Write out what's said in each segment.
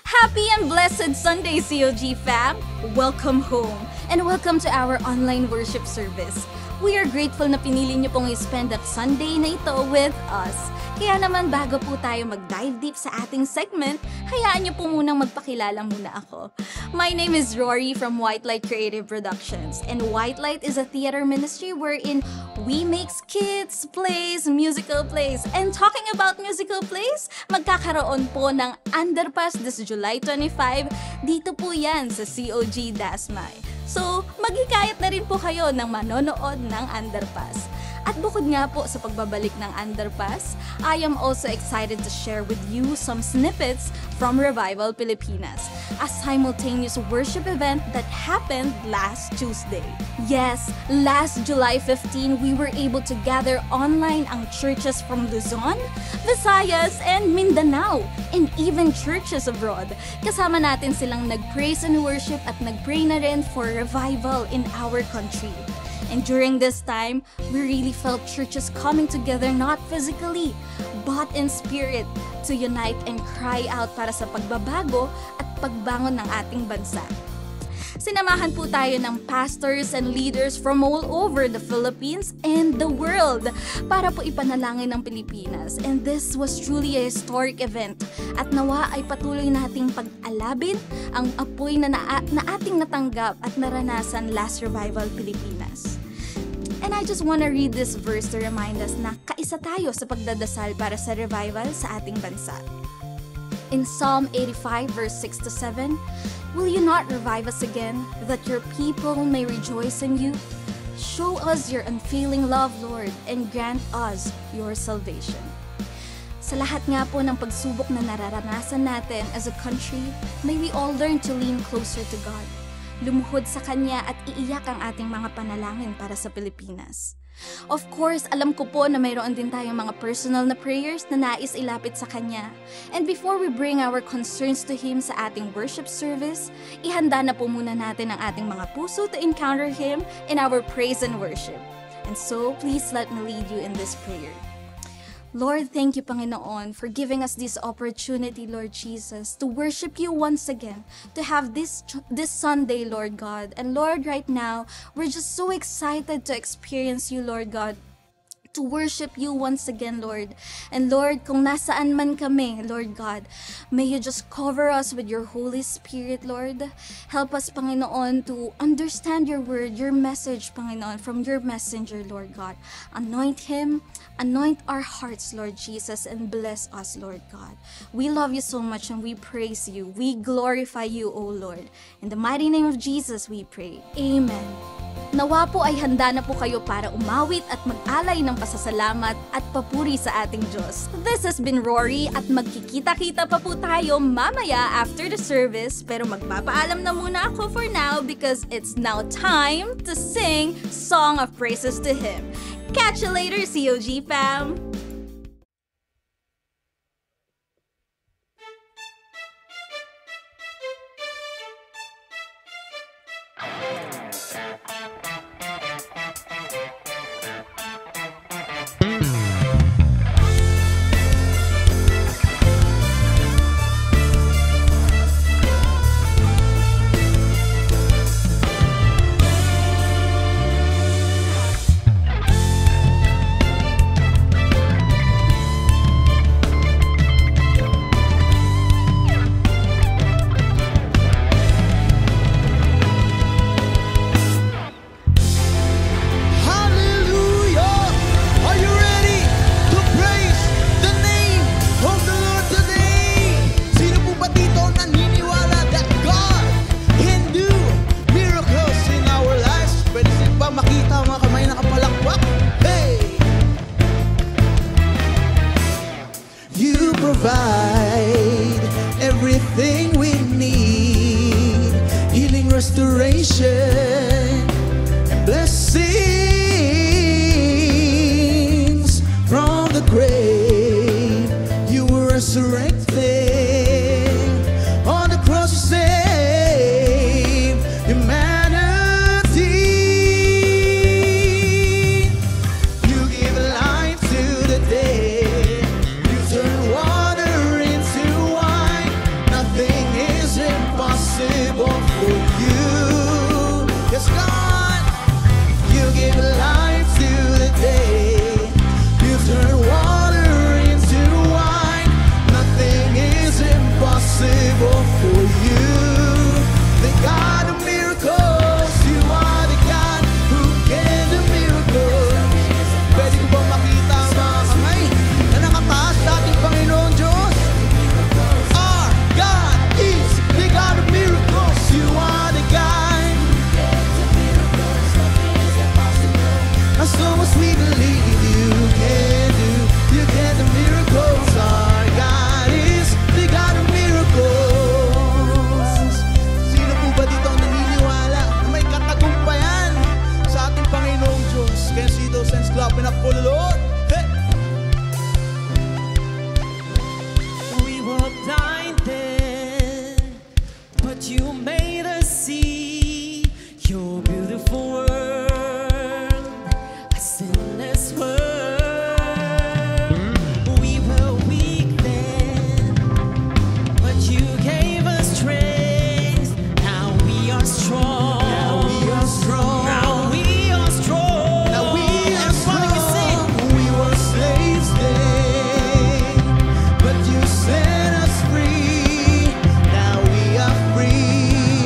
Happy and blessed Sunday, COG fam! Welcome home and welcome to our online worship service. We are grateful na pinili niyo pong i-spend that Sunday na ito with us. Kaya naman bago po tayo mag-dive deep sa ating segment, hayaan niyo po munang magpakilala muna ako. My name is Rory from White Light Creative Productions, and White Light is a theater ministry wherein we make skits, plays, musical plays. And talking about musical plays, magkakaroon po ng Underpass this July 25. Dito po yan sa COG Dasmay. So, maghikayat na rin po kayo ng manonood ng Underpass. At bukod nga po sa pagbabalik ng Underpass, I am also excited to share with you some snippets from Revival Pilipinas, a simultaneous worship event that happened last Tuesday. Yes, last July 15, we were able to gather online ang churches from Luzon, Visayas, and Mindanao, and even churches abroad. Kasama natin silang nag-praise and worship at nag-pray na rin for revival in our country. And during this time, we really felt churches coming together not physically, but in spirit to unite and cry out para sa pagbabago at pagbangon ng ating bansa. Sinamahan po tayo ng pastors and leaders from all over the Philippines and the world para po ipanalangin ng Pilipinas. And this was truly a historic event. At nawa ay patuloy nating pag-alabin ang apoy na ating natanggap at naranasan last Revival Pilipinas. And I just want to read this verse to remind us na kaisa tayo sa pagdadasal para sa revival sa ating bansa. In Psalm 85 verse 6 to 7, "Will you not revive us again, that your people may rejoice in you? Show us your unfailing love, Lord, and grant us your salvation." Sa lahat nga po ng pagsubok na nararanasan natin as a country, may we all learn to lean closer to God. Lumuhod sa Kanya at iiyak ang ating mga panalangin para sa Pilipinas. Of course, alam ko po na mayroon din tayong mga personal na prayers na nais ilapit sa Kanya. And before we bring our concerns to Him sa ating worship service, ihanda na po muna natin ang ating mga puso to encounter Him in our praise and worship. And so, please let me lead you in this prayer. Lord, thank you, Panginoon, for giving us this opportunity, Lord Jesus, to worship you once again, to have this Sunday, Lord God. And Lord, right now, we're just so excited to experience you, Lord God, to worship you once again, Lord. And Lord, kung nasaan man kami, Lord God, may you just cover us with your Holy Spirit, Lord. Help us, Panginoon, to understand your word, your message, Panginoon, from your messenger, Lord God. Anoint him, anoint our hearts, Lord Jesus, and bless us, Lord God. We love you so much and we praise you. We glorify you, O Lord. In the mighty name of Jesus, we pray. Amen. Nawa po ay handa na po kayo para umawit at mag-alay ng pasasalamat at papuri sa ating Diyos. This has been Rory at magkikita-kita pa po tayo mamaya after the service, pero magpapaalam na muna ako for now because it's now time to sing Song of Praises to Him. Catch you later, COG fam! Nothing but you made us see your beautiful world, a sinless world. We were weak then, but you gave us strength. Now we are strong. Now we are strong. Now we are strong. Now we are Everybody can sing. strong. We were slaves then, but you set us free. Now we are free.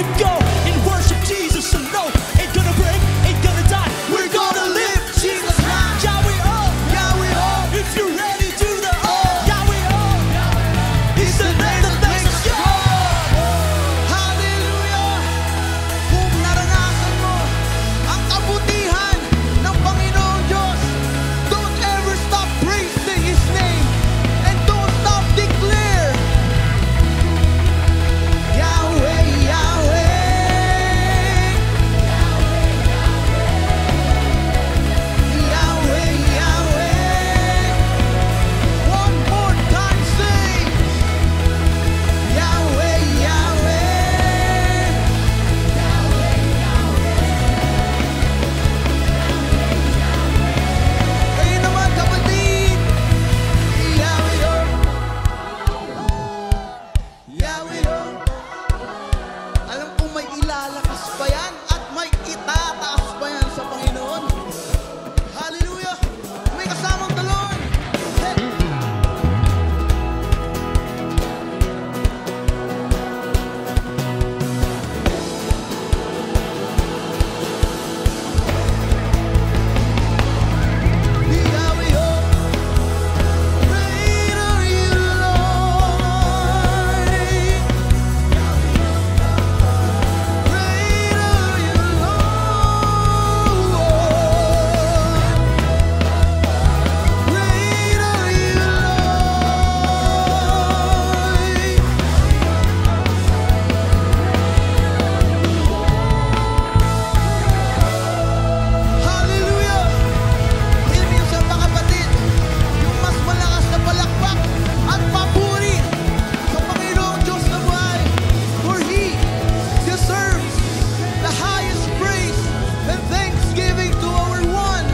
to go and worship Jesus. So no, ain't gonna break, ain't gonna die. We're gonna live Jesus high. Yahweh oh, Yahweh oh. If you're ready, do the oh. Yahweh oh, He's the name that makes us go. Hallelujah! Kung naranasan mo ang kabutihan ng Panginoong Diyos, don't ever stop praising His name and don't stop declare Yahweh, Yahweh, Yahweh, Yahweh. One more time, say Yahweh, Yahweh. Kayo naman, kapatid. Yahweh, oh. Yahweh, oh. Alam kong may ilalakas pa yan at may itataas pa yan sa Panginoon. Hallelujah! May kasamang talon. Hey. Yahweh, oh. Great are you, Lord. Great are you, Lord. Great are you, Lord. Hallelujah! Yan minsan mga kapatid, yung mas malakas na palakpak at papuri sa Panginoong Diyos na buhay. For He deserves the highest praise and thanksgiving to our one,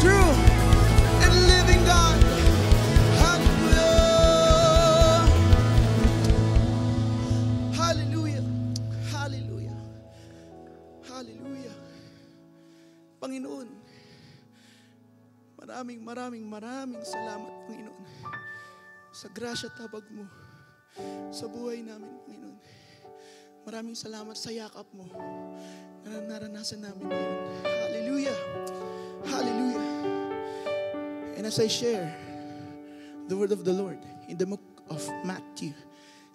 true, and living God. Hallelujah! Hallelujah! Hallelujah! Hallelujah! Panginoon, maraming salamat, Panginoon, sa grasya at habag mo sa buhay namin, Panginoon. Maraming salamat sa yakap mo na naranasan namin ngayon. Hallelujah! Hallelujah! And as I share the word of the Lord in the book of Matthew,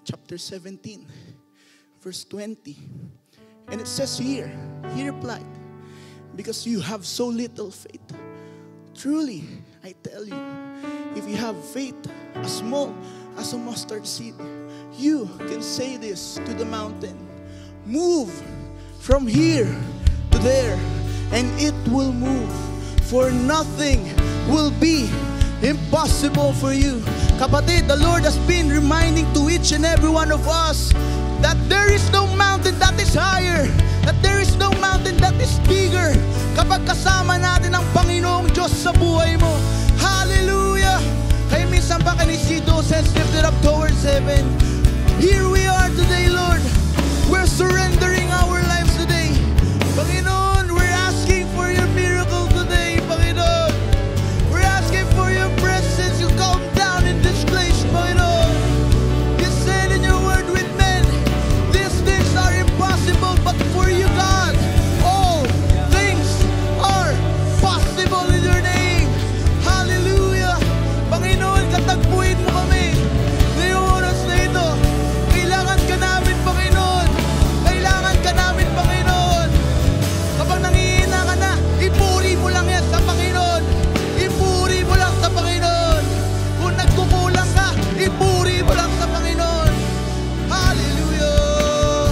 chapter 17, verse 20, and it says here, He replied, because you have so little faith. Truly, I tell you, if you have faith as small as a mustard seed, you can say this to the mountain, move from here to there, and it will move. For nothing will be impossible for you. Kapatid, the Lord has been reminding to each and every one of us that there is no mountain that is higher, that there is no mountain that is bigger kapag kasama natin ang Panginoong Diyos sa buhay mo. Hallelujah! Kaya minsan ba kanisi those hands lifted up towards heaven? Here we are today, Lord. We're surrendering our lives today. Panginoon, we're asking for your miracle today, Panginoon. We're asking for your presence to come down in this place, Panginoon. You said in your word, with men, these things are impossible, but for you, God, all things are possible in your name. Hallelujah! Panginoon, katagpuin mo kami ngayong oras na ito. Kailangan ka namin, Panginoon. Kailangan ka namin, Panginoon. Kapag nangihina ka na, ipuri mo lang yan sa Panginoon. Ipuri mo lang sa Panginoon. Kung nagkukulang ka, ipuri mo lang sa Panginoon. Hallelujah!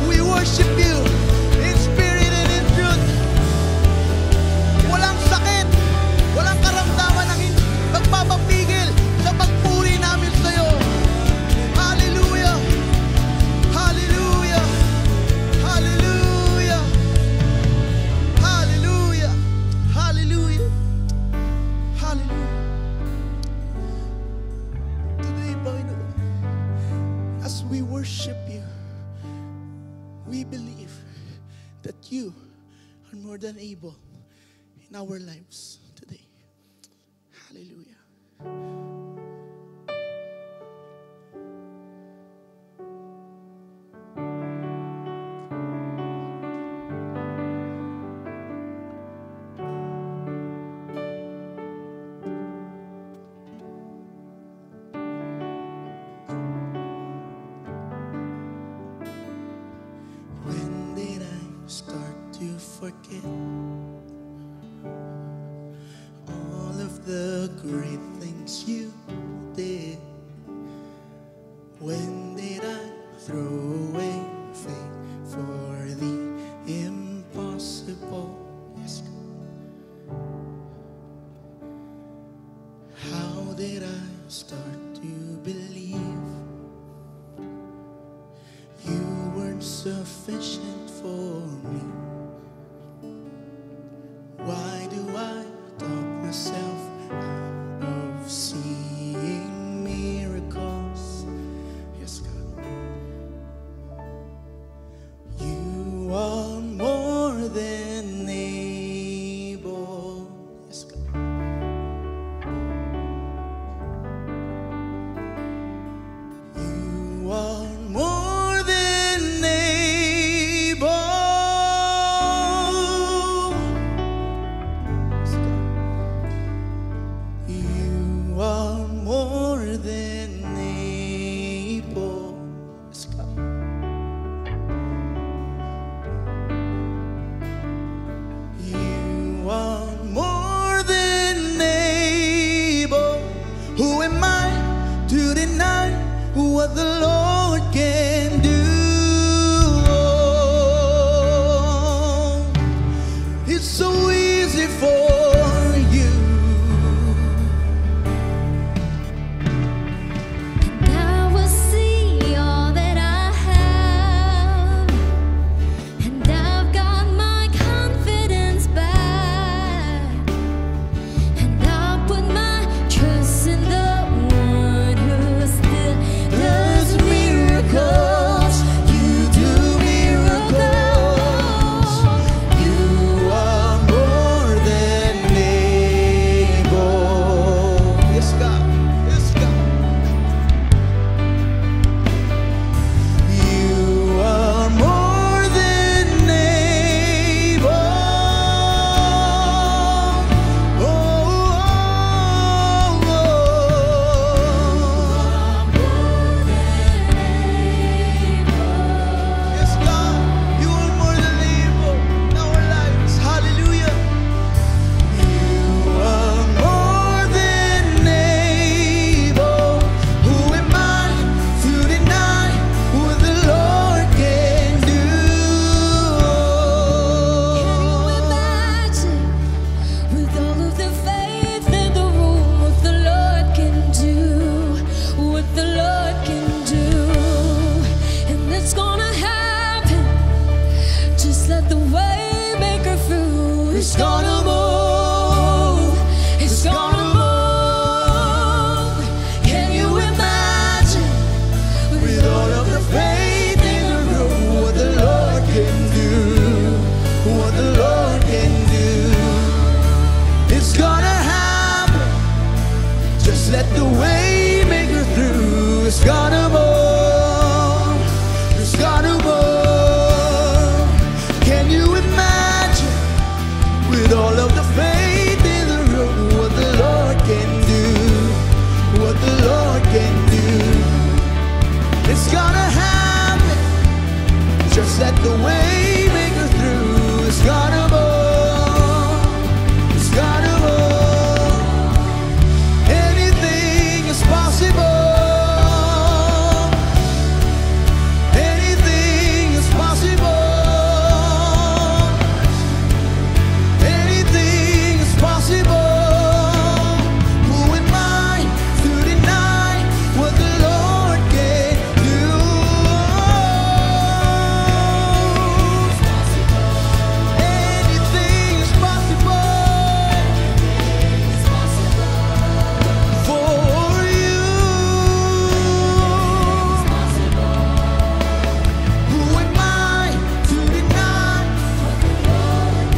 We worship you in spirit and in truth. Walang sakit, walang karamdaman ang magpapapigil sa pagpuri namin sa iyo. Hallelujah! Hallelujah! Hallelujah! Hallelujah! Hallelujah! Hallelujah! Today, Panginoon, as we worship you, we believe that you are more than able in our lives today. Hallelujah. great things you did. When did I throw away faith for the impossible? Yes, God. How did I start to believe you weren't sufficient for me? Why do I talk myself out of seeing miracles? Yes, God. You are more than able. Yes, God. You are more than able. Yes, God. You are more than able. Yes, God. You are more than able. Who am I to deny what the Lord can do? It's so easy for you. I will see all that I have, and I've got my confidence back, and I'll put my trust in the one who still does miracles. You do miracles. You are more than able. Yes, God. Yes, God. You are more than able. Oh, yes, God. You are more than able in our lives. Hallelujah. You are more than able. Who am I to deny what the Lord can do? Can you imagine, with all of the faith in the room, what the Lord can do, what the Lord can do, and it's gonna happen. Just let the way make her through. It's gonna move. It's gonna move. Can you imagine, With all of the faith in the room, what the Lord can do, what the Lord can do. It's gonna happen. Just let the way make her through. It's gonna move. It's gonna move. Can you imagine? With all of the faith in the room, what the Lord can do, what the Lord can do. It's gonna happen. Just let the way make her through. It's gonna move. It's gonna move. Anything is possible. Anything is possible. Anything is possible. Who am I to deny what the Lord can do? Anything is possible for you. Who am I to deny?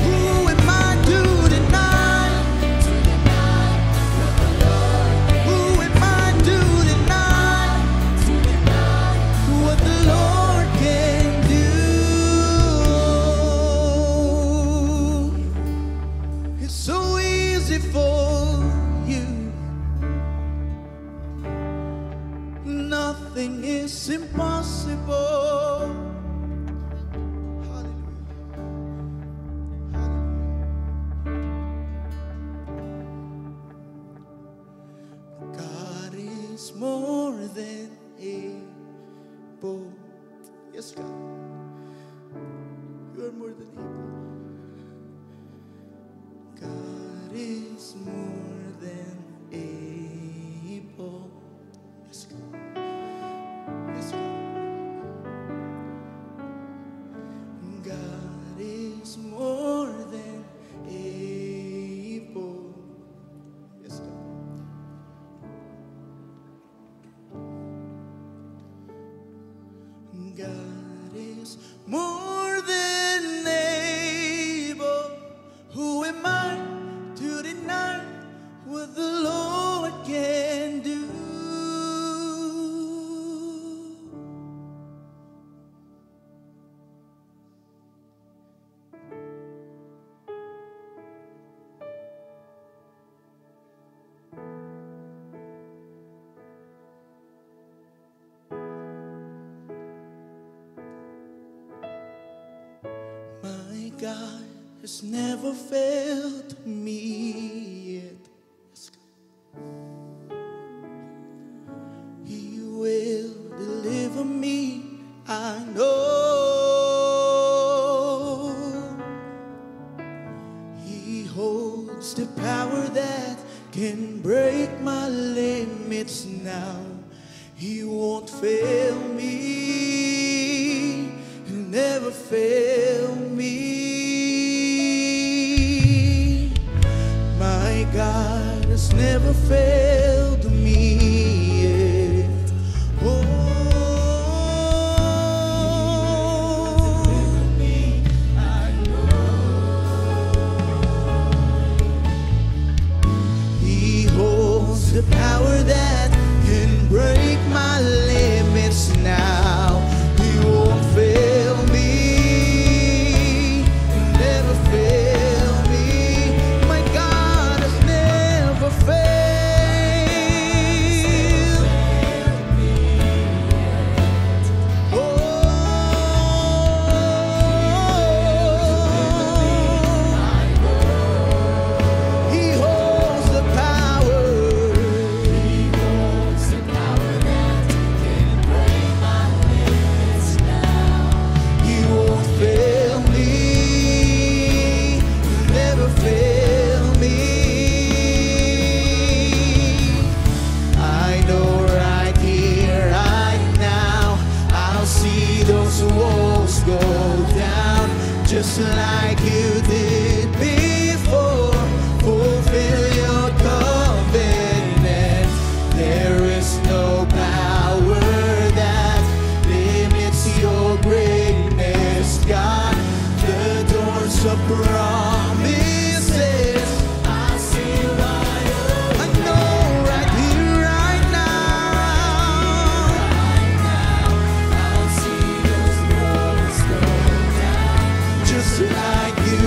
Who am I to deny? Who am I to deny what the Lord can do? It's so easy for you. Nothing is impossible. Hallelujah. more than able. Yes, God. You are more than able. God is more than able. Yes, God. Yes, God. God is more than able. Yes, God. God is more than able. Who am I to deny what the Lord can do? My God has never failed me yet. Yes, God. He will deliver me, I know. He holds the power that can break my limits now. He won't fail me. He'll never fail me. My God has never failed me yet. Oh, I know. He holds the power that can break my limits now. He won't fail me. He'll never fail me. My God has never failed. Oh, He holds the power. He won't fail me. He'll never fail me. I know right here, right now, I'll see those walls go down, just like you did before. Fulfill your covenant. There is no power that limits your greatness, God. The doors of promises I see wide open. I know right here, right now. I'll see those walls go down, just like you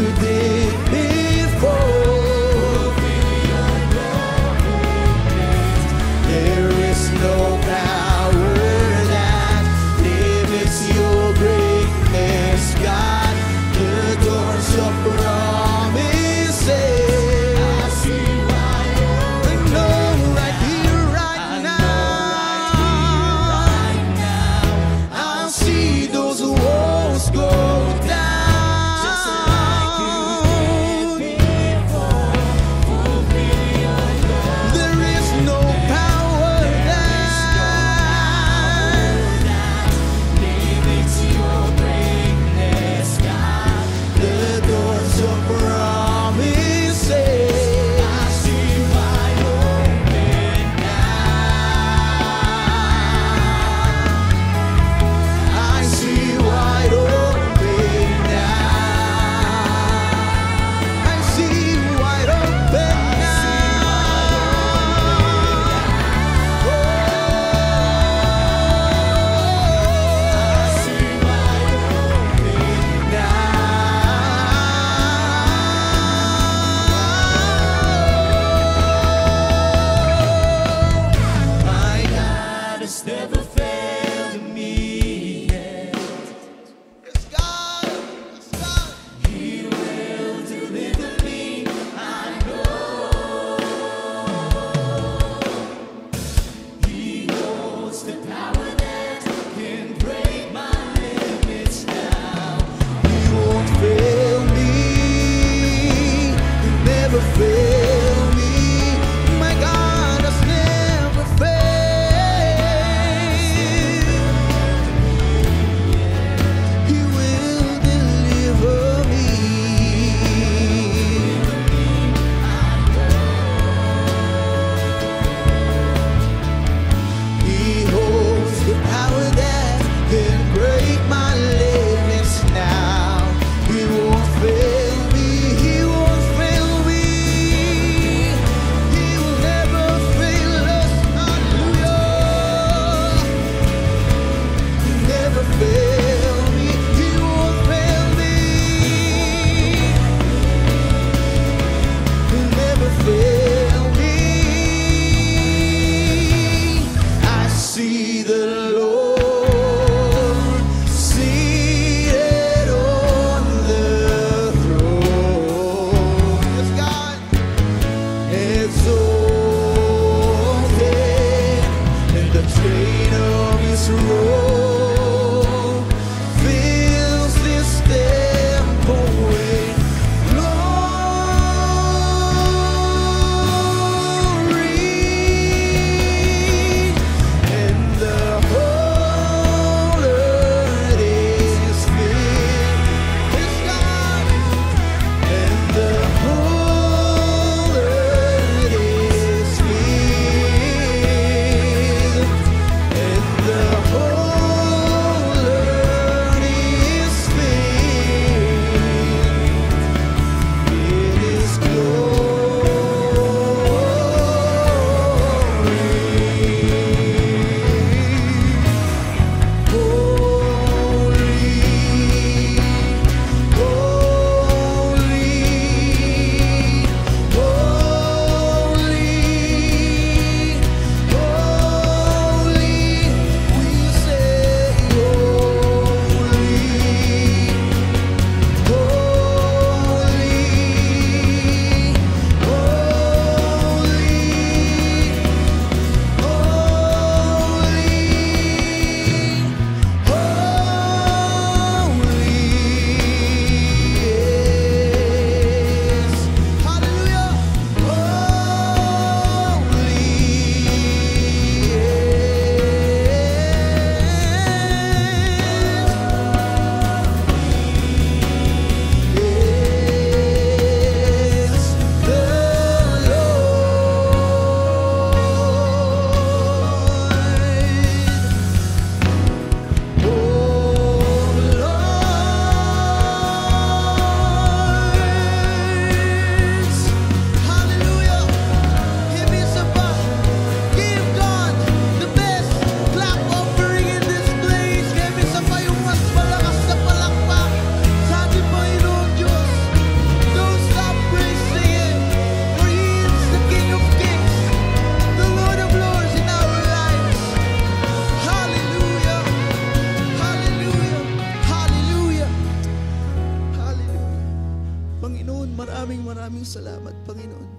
salamat, Panginoon,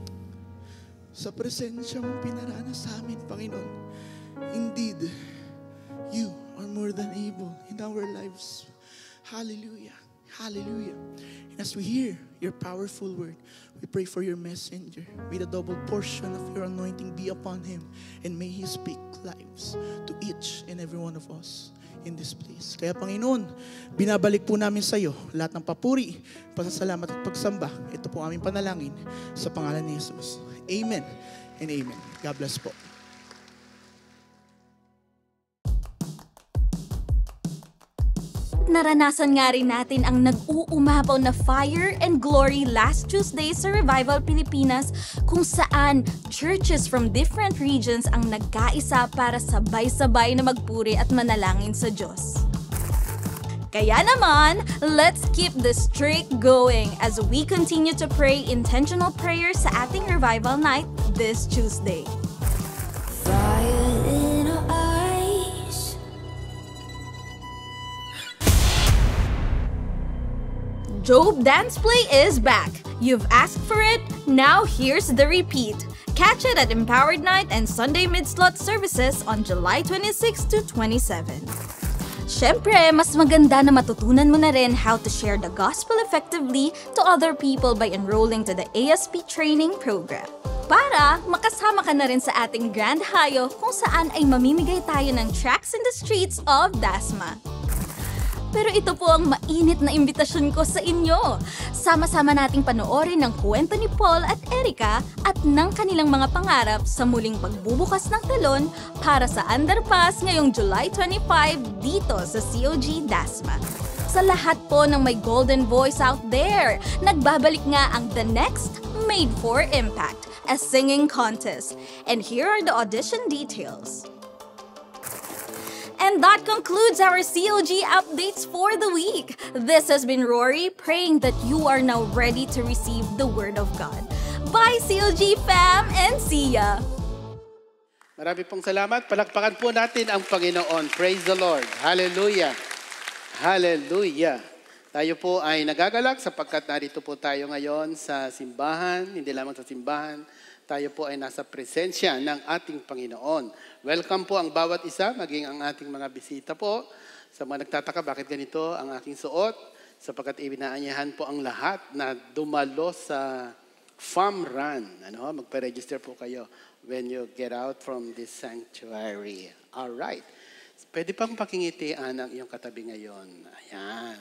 sa presensya mong pinaranas sa amin, Panginoon. Indeed, you are more than able in our lives. Hallelujah. Hallelujah. And as we hear your powerful word, we pray for your messenger. May the double portion of your anointing be upon him, and may he speak lives to each and every one of us in this place. Kaya Panginoon, binabalik po namin sa iyo lahat ng papuri, pasasalamat at pagsamba. Ito po aming panalangin sa pangalan ni Jesus. Amen and amen. God bless po. Naranasan nga rin natin ang nag-uumapaw na fire and glory last Tuesday sa Revival Pilipinas, kung saan churches from different regions ang nagkaisa para sabay-sabay na magpuri at manalangin sa Diyos. Kaya naman, let's keep the streak going as we continue to pray intentional prayers sa ating Revival Night this Tuesday. Fire in our eyes. Job Dance Play is back. You've asked for it, now here's the repeat. Catch it at Empowered Night and Sunday Mid-Slot services on July 26 to 27. Siyempre, mas maganda na matutunan mo na rin how to share the gospel effectively to other people by enrolling to the ASP training program. Para makasama ka na rin sa ating Grand Hayo kung saan ay mamimigay tayo ng tracks in the streets of Dasma. Pero ito po ang mainit na imbitasyon ko sa inyo. Sama-sama nating panoorin ng kwento ni Paul at Erica at ng kanilang mga pangarap sa muling pagbubukas ng talon para sa underpass ngayong July 25 dito sa COG Dasma. Sa lahat po ng may golden voice out there, nagbabalik nga ang The Next Made for Impact, a singing contest. And here are the audition details. And that concludes our COG updates for the week. This has been Rory, praying that you are now ready to receive the Word of God. Bye, COG fam, and see ya! Marami pong salamat. Palakpakan po natin ang Panginoon. Praise the Lord. Hallelujah. Hallelujah. Tayo po ay nagagalak sapagkat narito po tayo ngayon sa simbahan, hindi lamang sa simbahan, tayo po ay nasa presensya ng ating Panginoon. Welcome po ang bawat isa, maging ang ating mga bisita po. Sa mga nagtataka, bakit ganito ang aking suot? Sapagkat ibinaanyahan po ang lahat na dumalo sa farm run. Magpa-register po kayo when you get out from this sanctuary. Alright. Pwede pang pakingitian ang iyong katabi ngayon. Ayan.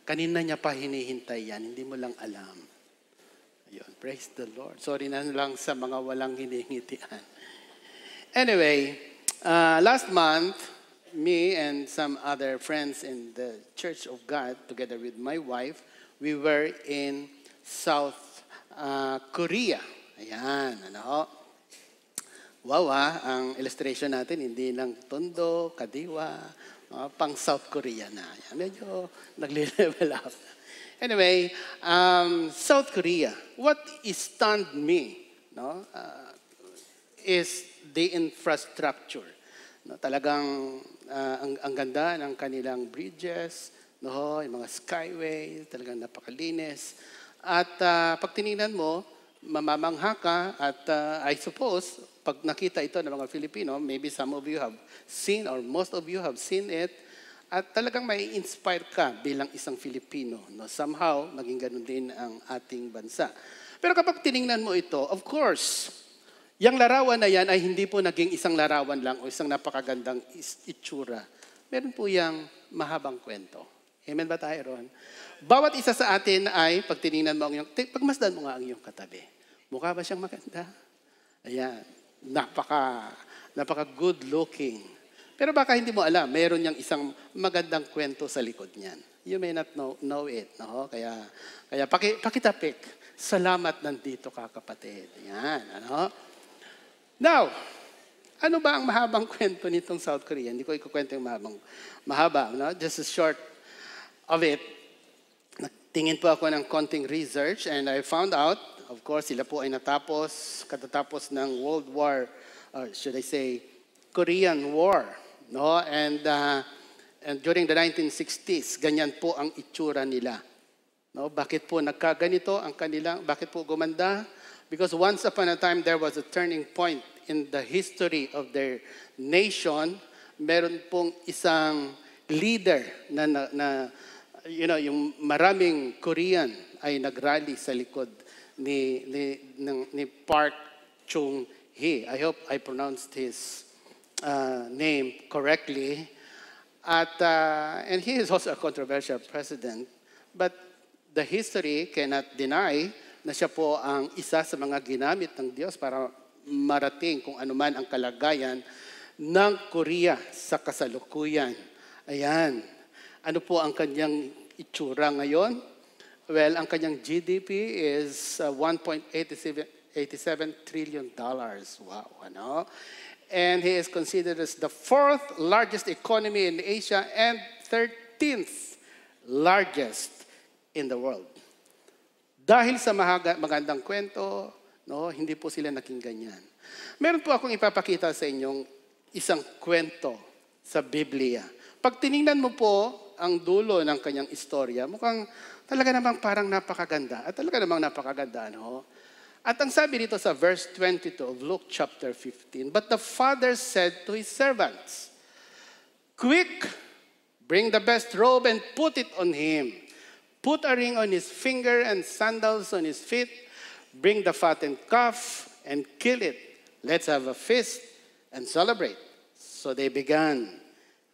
Kanina niya pa hinihintay yan, hindi mo lang alam. Ayun, praise the Lord. Sorry na lang sa mga walang hinihingitian. Anyway, last month, me and some other friends in the Church of God, together with my wife, we were in South Korea. Ayan, ano? Wow, ang illustration natin, hindi lang tondo, kadiwa, pang South Korea na. Ayan, medyo nagli-level up. Anyway, South Korea, what stunned me is the infrastructure. Talagang ang ganda ng kanilang bridges, yung mga skyway, talagang napakalinis. At pag tinignan mo, mamamangha ka at I suppose, pag nakita ito ng mga Filipino, maybe some of you have seen or most of you have seen it, at talagang may inspire ka bilang isang Filipino. Somehow, maging ganun din ang ating bansa. Pero kapag tiningnan mo ito, of course, yung larawan na yan ay hindi po naging isang larawan lang o isang napakagandang itsura. Meron po yung mahabang kwento. Amen ba tayo ron? Bawat isa sa atin ay, pag tiningnan mo ang iyong, pagmasdan mo nga ang iyong katabi. Mukha ba siyang maganda? Ayan, napaka good looking. Pero baka hindi mo alam, mayroon niyang isang magandang kwento sa likod niyan. You may not know it. No? Kaya pakitapik. Salamat nandito ka, kapatid. Yan. Ano? Now, ano ba ang mahabang kwento nitong South Korea? Hindi ko ikukwento yung mahaba. No? Just a short of it. Nagtingin po ako ng konting research and I found out, of course, sila po ay katatapos ng World War, or should I say, Korean War. No? And during the 1960s, ganyan po ang itsura nila. No, bakit po nagkaganito ang kanilang, bakit po gumanda? Because once upon a time, there was a turning point in the history of their nation. Meron pong isang leader yung maraming Korean ay nagrally sa likod ni Park Chung-hee. I hope I pronounced his name correctly. And he is also a controversial president. But the history cannot deny na siya po ang isa sa mga ginamit ng Diyos para marating kung anuman ang kalagayan ng Korea sa kasalukuyan. Ayan. Ano po ang kanyang itsura ngayon? Well, ang kanyang GDP is $1.87 trillion. Wow, ano? And he is considered as the 4th largest economy in Asia and 13th largest in the world. Dahil sa magandang kwento, no, hindi po sila naging ganyan. Meron po akong ipapakita sa inyong isang kwento sa Biblia. Pag tiningnan mo po ang dulo ng kanyang istorya, mukhang talaga namang parang napakaganda. At talaga namang napakaganda, no? At ang sabi dito sa verse 22 of Luke chapter 15, "But the father said to his servants, 'Quick, bring the best robe and put it on him. Put a ring on his finger and sandals on his feet. Bring the fattened calf and kill it. Let's have a feast and celebrate.' So they began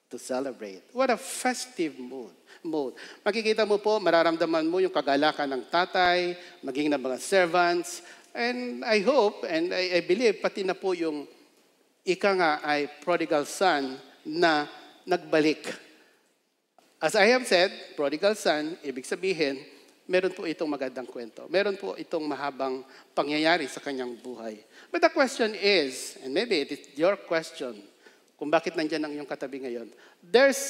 to celebrate." What a festive mood. Makikita mo po, mararamdaman mo yung kagalakan ng tatay, maging ng mga servants, and I hope and I believe pati na po yung ika nga ay prodigal son na nagbalik. As I have said, prodigal son, ibig sabihin, meron po itong magandang kwento. Meron po itong mahabang pangyayari sa kanyang buhay. But the question is, and maybe it is your question, kung bakit nandiyan ang iyong katabi ngayon, there is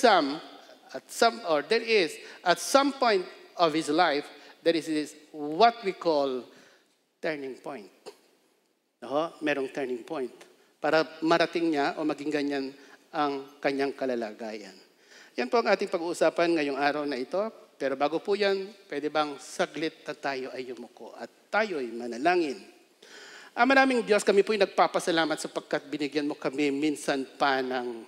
at some point of his life, there is this, what we call turning point. No? Merong turning point. Para marating niya o maging ganyan ang kanyang kalalagayan. Yan po ang ating pag-uusapan ngayong araw na ito. Pero bago po yan, pwede bang saglit na tayo ay yumuko at tayo ay manalangin. Maraming Diyos, kami po'y nagpapasalamat sapagkat binigyan mo kami minsan pa ng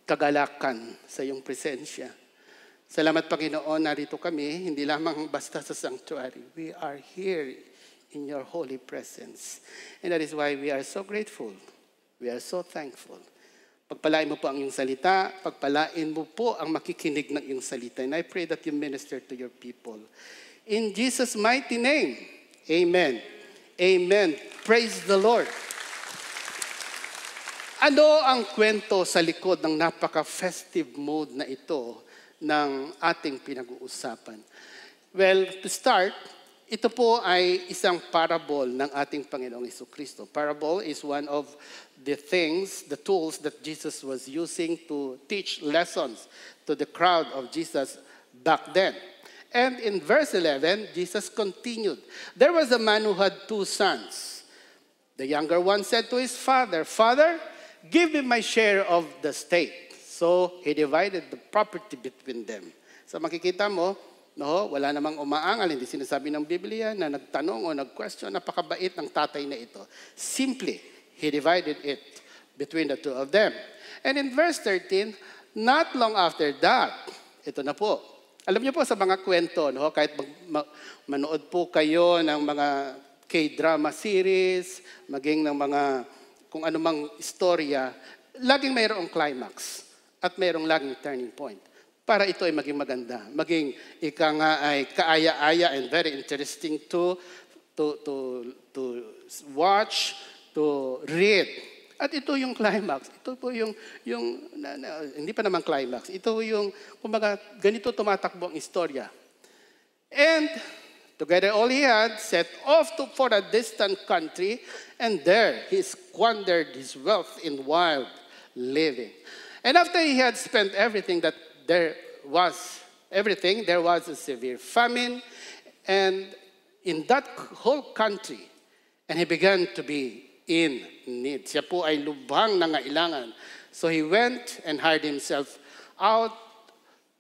kagalakan sa iyong presensya. Salamat Panginoon, narito kami, hindi lamang basta sa sanctuary. We are here in your holy presence. And that is why we are so grateful. We are so thankful. Pagpalain mo po ang iyong salita, pagpalain mo po ang makikinig ng iyong salita. And I pray that you minister to your people. In Jesus' mighty name, amen. Amen. Praise the Lord. Ano ang kwento sa likod ng napaka-festive mood na ito ng ating pinag-uusapan? Well, to start, ito po ay isang parable ng ating Panginoong Jesucristo. Parable is one of the things, the tools that Jesus was using to teach lessons to the crowd of Jesus back then. And in verse 11, Jesus continued. There was a man who had 2 sons. The younger one said to his father, "Father, give me my share of the estate." So he divided the property between them. So makikita mo, no, wala namang umaangal, hindi sinasabi ng Biblia na nagtanong o nag-question, napakabait ng tatay na ito. Simply, he divided it between the 2 of them. And in verse 13, not long after that, ito na po. Alam niyo po sa mga kwento, no, kahit manood po kayo ng mga K-drama series, maging ng mga kung anumang istorya, laging mayroong climax at mayroong laging turning point. Para ito ay maging maganda, maging ika nga ay kaaya-aya and very interesting to watch, to read. At ito yung climax. Ito po yung hindi pa naman climax. Ito yung, kumbaga, ganito tumatakbo ang istorya. And together all he had set off for a distant country, and there he squandered his wealth in wild living. And after he had spent everything there was a severe famine, and in that whole country, and he began to be in need. Siya po ay lubhang nangailangan. So he went and hired himself out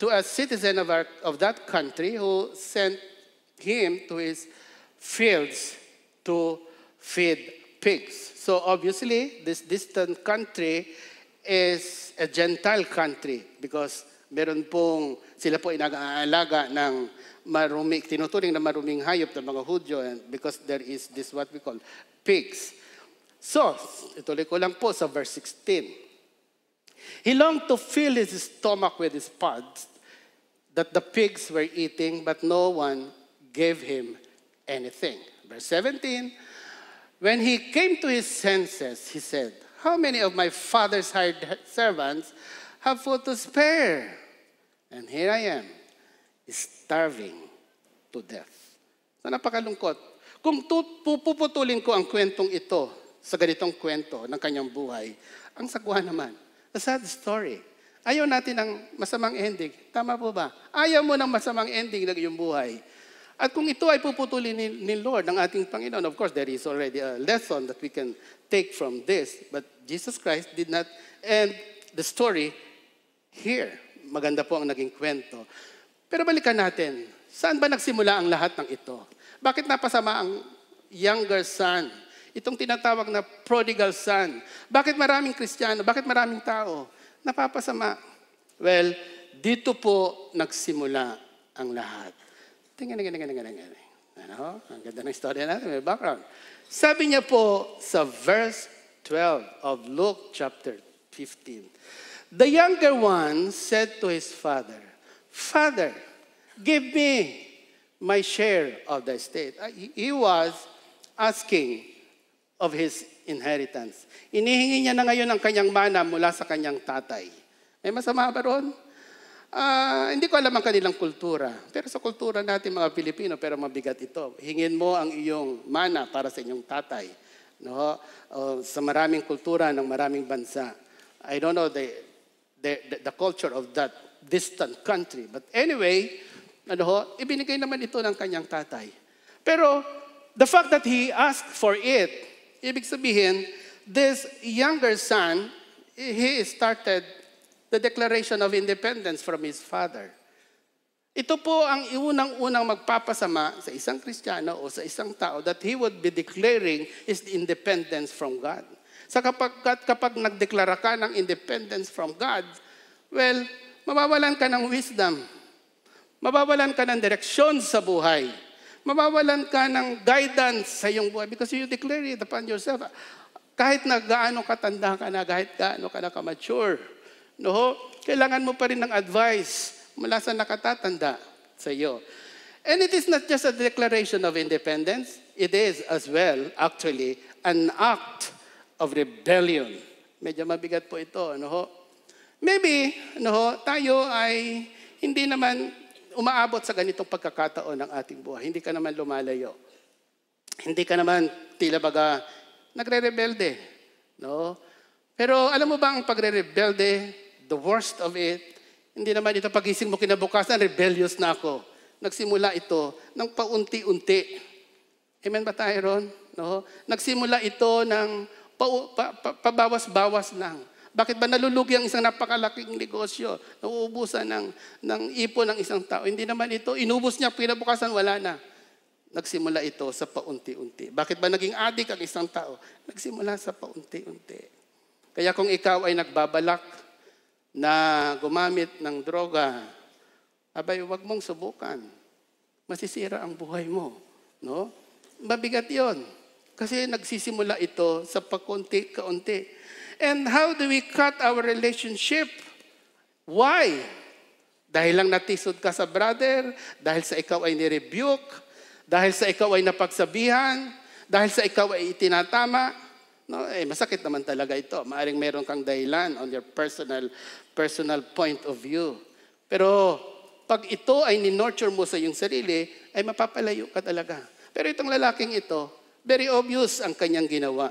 to a citizen of that country who sent him to his fields to feed pigs. So obviously, this distant country is a Gentile country because sila po inag-aalaga ng tinuturing na maruming hayop ng mga Hudyo, and because there is this what we call pigs. So, ituloy ko lang po sa verse 16. He longed to fill his stomach with his pods that the pigs were eating, but no one gave him anything. Verse 17, when he came to his senses, he said, how many of my father's hired servants have food to spare? And here I am, starving to death. So napakalungkot. Kung puputulin ko ang kwentong ito sa ganitong kwento ng kanyang buhay, ang sagwa naman, a sad story. Ayaw natin ng masamang ending. Tama po ba? Ayaw mo ng masamang ending ng iyong buhay. At kung ito ay puputulin ni Lord, ng ating Panginoon, of course, there is already a lesson that we can take from this. But Jesus Christ did not end the story here. Maganda po ang naging kwento. Pero balikan natin, saan ba nagsimula ang lahat ng ito? Bakit napasama ang younger son? Itong tinatawag na prodigal son. Bakit maraming Kristiyano? Bakit maraming tao napapasama? Well, dito po nagsimula ang lahat. Tingnan. Ano? Ang ganda ng story natin, may background. Sabi niya po sa verse 12 of Luke chapter 15, the younger one said to his father, Father, give me my share of the estate. He was asking of his inheritance. Inihingi niya na ngayon ang kanyang mana mula sa kanyang tatay. May masama ba ron? Hindi ko alam ang kanilang kultura. Pero sa kultura natin mga Pilipino, pero mabigat ito. Hingin mo ang iyong mana para sa inyong tatay. No? Sa maraming kultura ng maraming bansa. I don't know the culture of that distant country. But anyway, ibinigay naman ito ng kanyang tatay. Pero the fact that he asked for it, ibig sabihin, this younger son, he started the declaration of independence from his father. Ito po ang unang-unang magpapasama sa isang Kristiyano o sa isang tao that he would be declaring his independence from God. Sa kapag nagdeklara ka ng independence from God, well, mawawalan ka ng wisdom. Mawawalan ka ng direksyon sa buhay. Mawawalan ka ng guidance sa iyong buhay because you declare it upon yourself. Kahit na gaano katanda ka na, kahit gaano ka na ka-mature, no? Kailangan mo pa rin ng advice mula sa nakatatanda sa iyo. And it is not just a declaration of independence, it is as well, actually, an act of rebellion. Medyo mabigat po ito, no? Maybe, no, tayo ay hindi naman umaabot sa ganitong pagkakataon ng ating buhay. Hindi ka naman lumalayo. Hindi ka naman tila baga nagre-rebelde. No? Pero alam mo ba ang pagre-rebelde, the worst of it, hindi naman ito pagising mo kinabukasan, rebellious na ako. Nagsimula ito ng paunti-unti. Amen ba tayo ron? No? Nagsimula ito ng pabawas-bawas lang. Bakit ba nalulugi ang isang napakalaking negosyo? Nauubusan ng ipon ng isang tao. Hindi naman ito. Inubos niya, pinabukasan, wala na. Nagsimula ito sa paunti-unti. Bakit ba naging adik ang isang tao? Nagsimula sa paunti-unti. Kaya kung ikaw ay nagbabalak na gumamit ng droga, abay, huwag mong subukan. Masisira ang buhay mo. No? Mabigat yon. Kasi nagsisimula ito sa pakunti-kaunti. And how do we cut our relationship? Why? Dahil lang natisod ka sa brother, dahil sa ikaw ay nirebuke, dahil sa ikaw ay napagsabihan, dahil sa ikaw ay itinatama. No, masakit naman talaga ito. Maaring meron kang dahilan on your personal point of view. Pero pag ito ay ni-nurture mo sa iyong sarili, ay mapapalayo ka talaga. Pero itong lalaking ito, very obvious ang kanyang ginawa.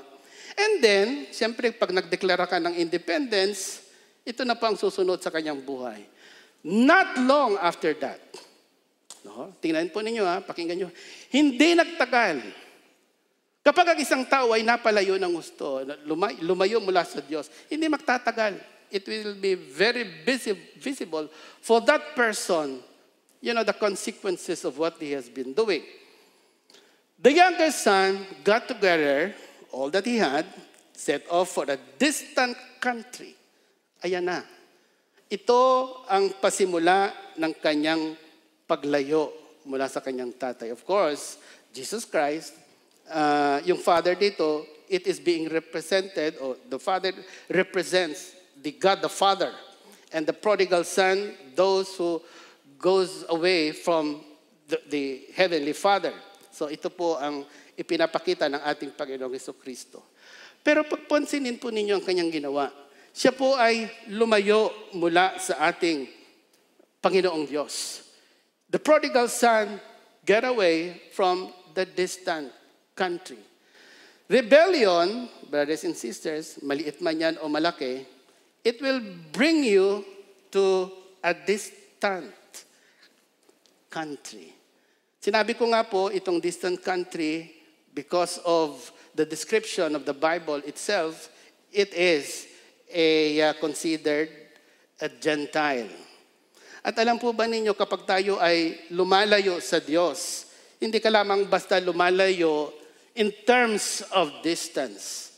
And then, siyempre, pag nagdeklara ka ng independence, ito na pa ang susunod sa kanyang buhay. Not long after that, no? Tingnan po ninyo, pakinggan nyo. Hindi nagtagal. Kapag ang isang tao ay napalayo ng gusto, lumayo mula sa Diyos, hindi magtatagal. It will be very visible for that person the consequences of what he has been doing. The younger son got together all that he had, set off for a distant country. Ayan na. Ito ang pasimula ng kanyang paglayo mula sa kanyang tatay. Of course, Jesus Christ, yung father dito, it is being represented, or the father represents the God the Father. And the prodigal son, those who goes away from the Heavenly Father. So ito po ang ipinapakita ng ating Panginoong Jesucristo. Pero pagpansinin po ninyo ang kanyang ginawa. Siya po ay lumayo mula sa ating Panginoong Diyos. The prodigal son get away from the distant country. Rebellion, brothers and sisters, maliit man yan o malaki, it will bring you to a distant country. Sinabi ko nga po, itong distant country, because of the description of the Bible itself, it is considered a Gentile. At alam po ba ninyo, kapag tayo ay lumalayo sa Diyos, hindi ka lamang basta lumalayo in terms of distance.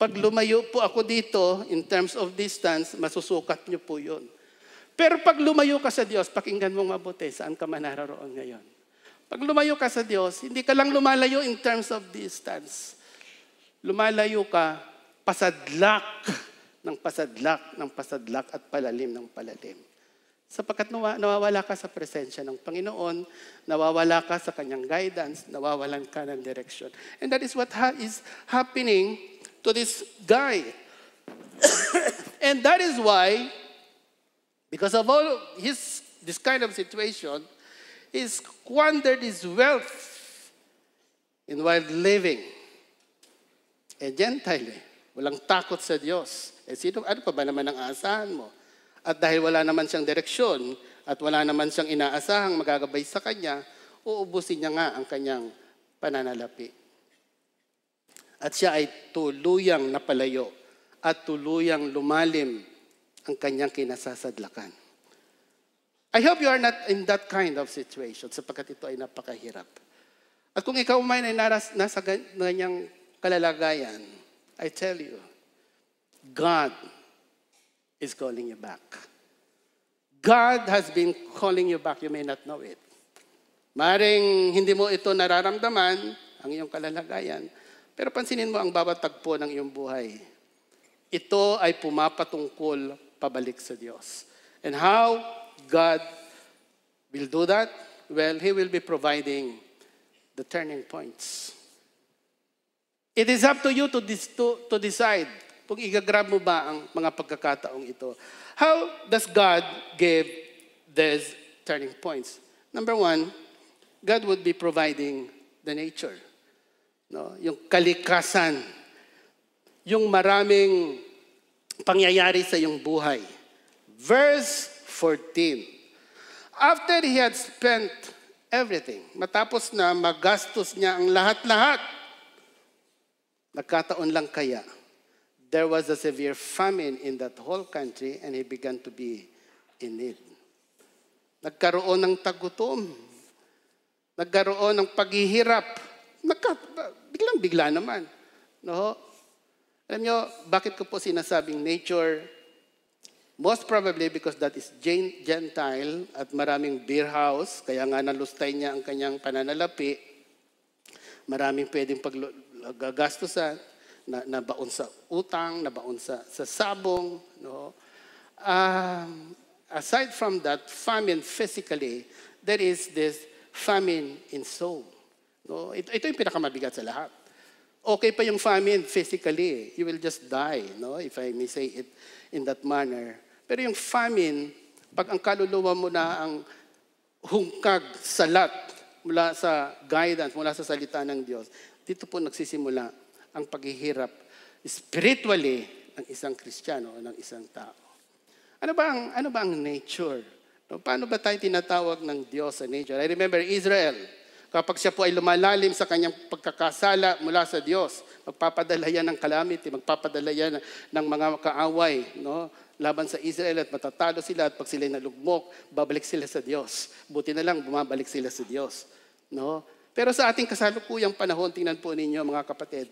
Pag lumayo po ako dito, in terms of distance, masusukat nyo po yun. Pero pag lumayo ka sa Diyos, pakinggan mong mabuti, saan ka man naroon ngayon. Pag lumayo ka sa Diyos, hindi ka lang lumalayo in terms of distance. Lumalayo ka, pasadlak ng pasadlak ng pasadlak at palalim ng palalim. Sapagkat nawawala ka sa presensya ng Panginoon, nawawala ka sa kanyang guidance, nawawalan ka ng direction. And that is what is happening to this guy. And that is why, because of all this kind of situation, he squandered his wealth in wild living. Gentile, walang takot sa Diyos. Ano pa ba naman ang aasahan mo? At dahil wala naman siyang direksyon, at wala naman siyang inaasahang magagabay sa kanya, uubusin niya nga ang kanyang pananalapi. At siya ay tuluyang napalayo at tuluyang lumalim ang kanyang kinasasadlakan. I hope you are not in that kind of situation sapagkat ito ay napakahirap. At kung ikaw man ay nasa ganyang kalalagayan, I tell you, God is calling you back. God has been calling you back. You may not know it. Maring hindi mo ito nararamdaman, ang iyong kalalagayan, pero pansinin mo ang bawat tagpo ng iyong buhay. Ito ay pumapatungkol pabalik sa Diyos. And how God will do that? Well, He will be providing the turning points. It is up to you to decide kung igagrab mo ba ang mga pagkakataong ito. How does God give these turning points? Number one, God would be providing the nature. No? Yung kalikasan. Yung maraming pangyayari sa iyong buhay. Verse 14. After he had spent everything, matapos na magastos niya ang lahat-lahat, nagkataon lang kaya, there was a severe famine in that whole country and he began to be in need. Nagkaroon ng tagutom. Nagkaroon ng paghihirap. Biglang-bigla naman. No? Alam nyo, bakit ko po sinasabing nature? Most probably because that is Gentile at maraming beer house, kaya nga nalustay niya ang kanyang pananalapi. Maraming pwedeng paggagastusan, nabaon sa utang, nabaon sa sabong. No? Aside from that, famine physically, there is this famine in soul. No? Ito yung pinakamabigat sa lahat. Okay pa yung famine physically. You will just die, no? If I may say it in that manner. Pero yung famine, pag ang kaluluwa mo na ang hungkag, salat, mula sa guidance, mula sa salita ng Diyos, dito po nagsisimula ang paghihirap spiritually ng isang Kristiyano o ng isang tao. Ano ba ang nature? No, paano ba tayo tinatawag ng Diyos sa nature? I remember Israel, Kapag siya po ay lumalalim sa kanyang pagkakasala mula sa Diyos, magpapadala yan ng calamity, magpapadala yan ng mga kaaway, no? Laban sa Israel at matatalo sila at pag sila'y nalugmok, babalik sila sa Diyos. Buti na lang, bumabalik sila sa Diyos. No? Pero sa ating kasalukuyang panahon, tingnan po ninyo mga kapatid,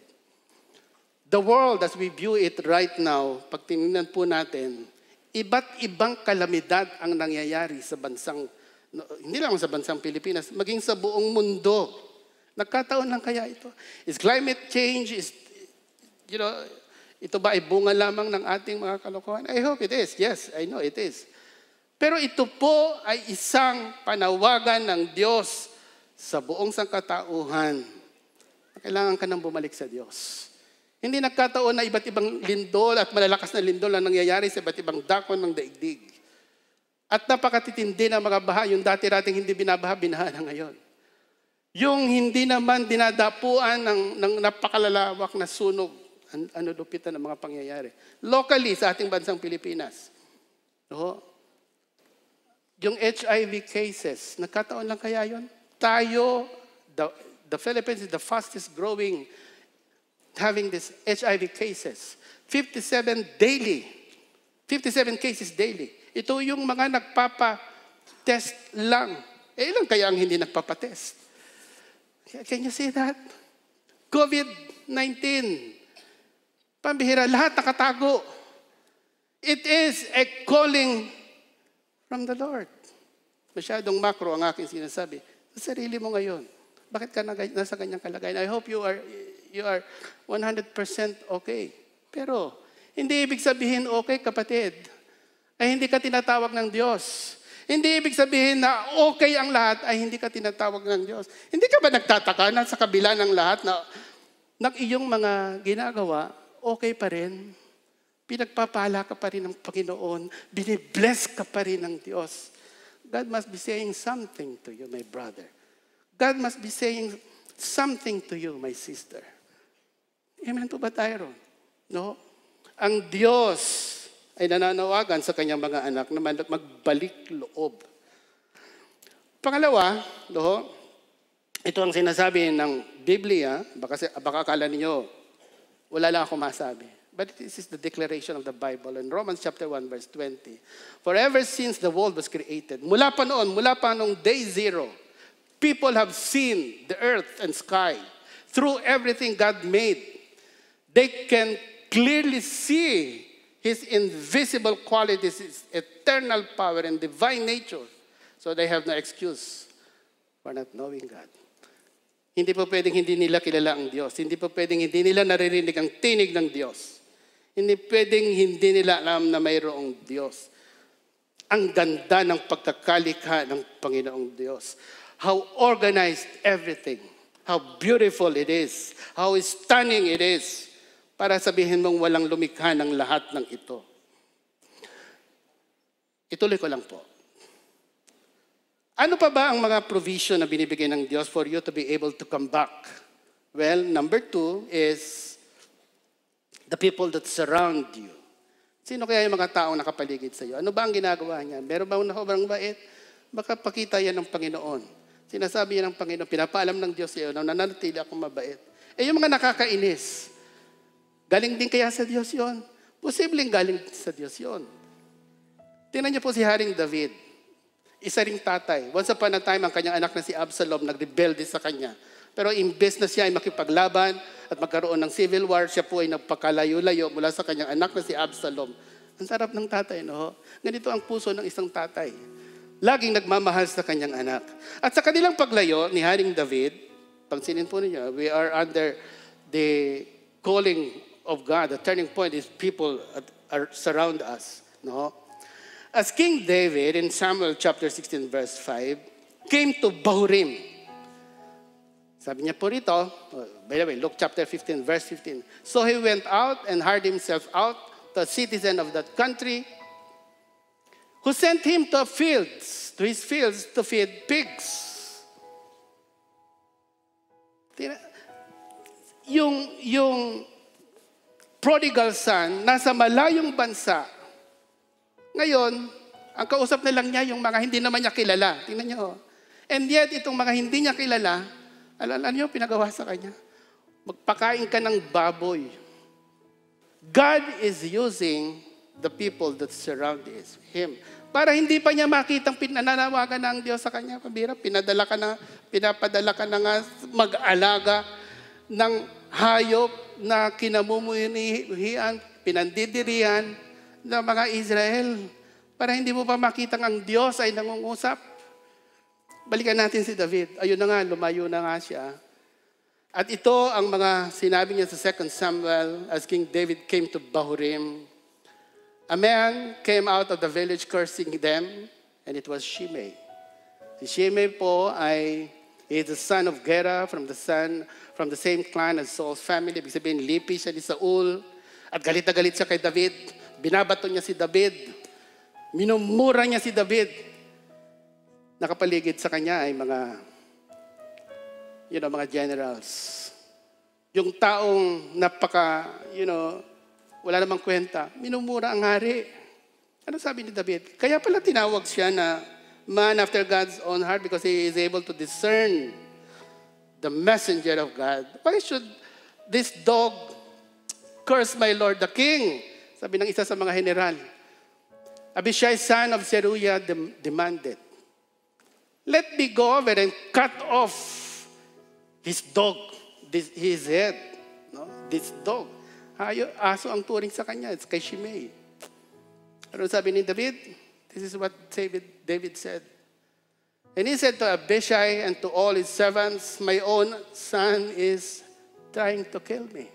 the world as we view it right now, pag tingnan po natin, iba't ibang kalamidad ang nangyayari sa bansang, hindi lang sa bansang Pilipinas, maging sa buong mundo. Nagkataon lang kaya ito? Is climate change, ito ba ay bunga lamang ng ating mga kalokohan? I hope it is. Yes, I know it is. Pero ito po ay isang panawagan ng Diyos sa buong sangkatauhan. Kailangan ka nang bumalik sa Diyos. Hindi nagkataon na iba't ibang lindol at malalakas na lindol ang nangyayari sa iba't ibang dakon ng daigdig. At napakatitindi ng mga baha, yung dati-dating hindi binabaha, binaha na ngayon. Yung hindi naman dinadapuan ng napakalalawak na sunog, lupitan ng mga pangyayari. Locally, sa ating bansang Pilipinas, no? Yung HIV cases, nagkataon lang kaya yun? Tayo, the Philippines is the fastest growing having this HIV cases. 57 cases daily. Ito yung mga nagpapa-test lang. Ilan kaya ang hindi nagpapa-test? Can you see that? COVID-19. Pambihira, lahat nakatago. It is a calling from the Lord. Masyadong macro ang aking sinasabi. Sa sarili mo ngayon, bakit ka nasa ganyang kalagayan? I hope you are 100% okay. Pero, hindi ibig sabihin okay, kapatid, ay hindi ka tinatawag ng Diyos. Hindi ibig sabihin na okay ang lahat ay hindi ka tinatawag ng Diyos. Hindi ka ba nagtataka na sa kabila ng lahat na ng iyong mga ginagawa, okay pa rin? Pinagpapala ka pa rin ng Panginoon. Binibless ka pa rin ng Diyos. God must be saying something to you, my brother. God must be saying something to you, my sister. Amen po ba tayo ron? No? Ang Diyos ay nananawagan sa kanyang mga anak na magbalik loob. Pangalawa, no, ito ang sinasabi ng Biblia, baka akala ninyo, wala lang ako masabi. But this is the declaration of the Bible in Romans chapter 1 verse 20. For ever since the world was created, mula pa noong day zero, people have seen the earth and sky. Through everything God made, they can clearly see His invisible qualities, His eternal power and divine nature. So they have no excuse for not knowing God. Hindi po pwedeng hindi nila kilala ang Diyos. Hindi po pwedeng hindi nila naririnig ang tinig ng Diyos. Hindi pwedeng hindi nila alam na mayroong Diyos. Ang ganda ng pagkakalikha ng Panginoong Diyos. How organized everything. How beautiful it is. How stunning it is. Para sabihin mong walang lumikha ng lahat ng ito. Ituloy ko lang po. Ano pa ba ang mga provision na binibigay ng Diyos for you to be able to come back? Well, number 2 is the people that surround you. Sino kaya yung mga taong nakapaligid sa iyo? Ano ba ang ginagawa niya? Meron ba sobrang bait? Baka pakita yan ng Panginoon. Sinasabi yan ng Panginoon, pinapaalam ng Diyos sa iyo na nananatili akong mabait. Yung mga nakakainis, galing din kaya sa Diyos yon? Posibleng galing sa Diyos yon. Tingnan niyo po si Haring David. Isa ring tatay. Once upon a time, ang kanyang anak na si Absalom nagrebelde sa kanya. Pero imbes na siya ay makipaglaban at magkaroon ng civil war, siya po ay nagpakalayo-layo mula sa kanyang anak na si Absalom. Ang sarap ng tatay, no? Ganito ang puso ng isang tatay. Laging nagmamahal sa kanyang anak. At sa kanilang paglayo ni Haring David, pansinin po ninyo, we are under the calling of God. The turning point is people are surround us. No? As King David in Samuel chapter 16 verse 5 came to Bahurim. Sabi niya po rito, by the way, Luke chapter 15 verse 15. So he went out and hired himself out to a citizen of that country who sent him to his fields to feed pigs. Yung prodigal son, nasa malayong bansa. Ngayon, ang kausap na lang niya yung mga hindi naman niya kilala. Tingnan niyo. And yet, itong mga hindi niya kilala, alam niyo, pinagawa sa kanya. Magpakain ka ng baboy. God is using the people that surround him. Para hindi pa niya makitang pinananawagan ng Diyos sa kanya, pabira, pinapadala ka na nga mag-alaga ng hayop na kinamumuhian, pinandidirihan ng mga Israel. Para hindi mo pa makitang ang Diyos ay nangungusap. Balikan natin si David. Ayun na nga, lumayo na nga siya. At ito ang mga sinabi niya sa 2 Samuel as King David came to Bahurim. A man came out of the village cursing them, and it was Shimei. Si Shimei po he is the son of Gera from the same clan as Saul's family. Ibig sabihin, lipi siya ni Saul. At galit na galit siya kay David. Binabato niya si David. Minumura niya si David. Nakapaligid sa kanya ay mga generals. Yung taong wala namang kwenta, minumura ang hari. Ano sabi ni David? Kaya pala tinawag siya na man after God's own heart because he is able to discern the messenger of God. Why should this dog curse my Lord the King? Sabi ng isa sa mga general. Abishai, son of Zeruiah, demanded, let me go over and cut off his dog, his head. No? This dog. Aso ang turing sa kanya. It's kay Shimei. Ano sabi ni David? This is what David said. And he said to Abishai and to all his servants, my own son is trying to kill me.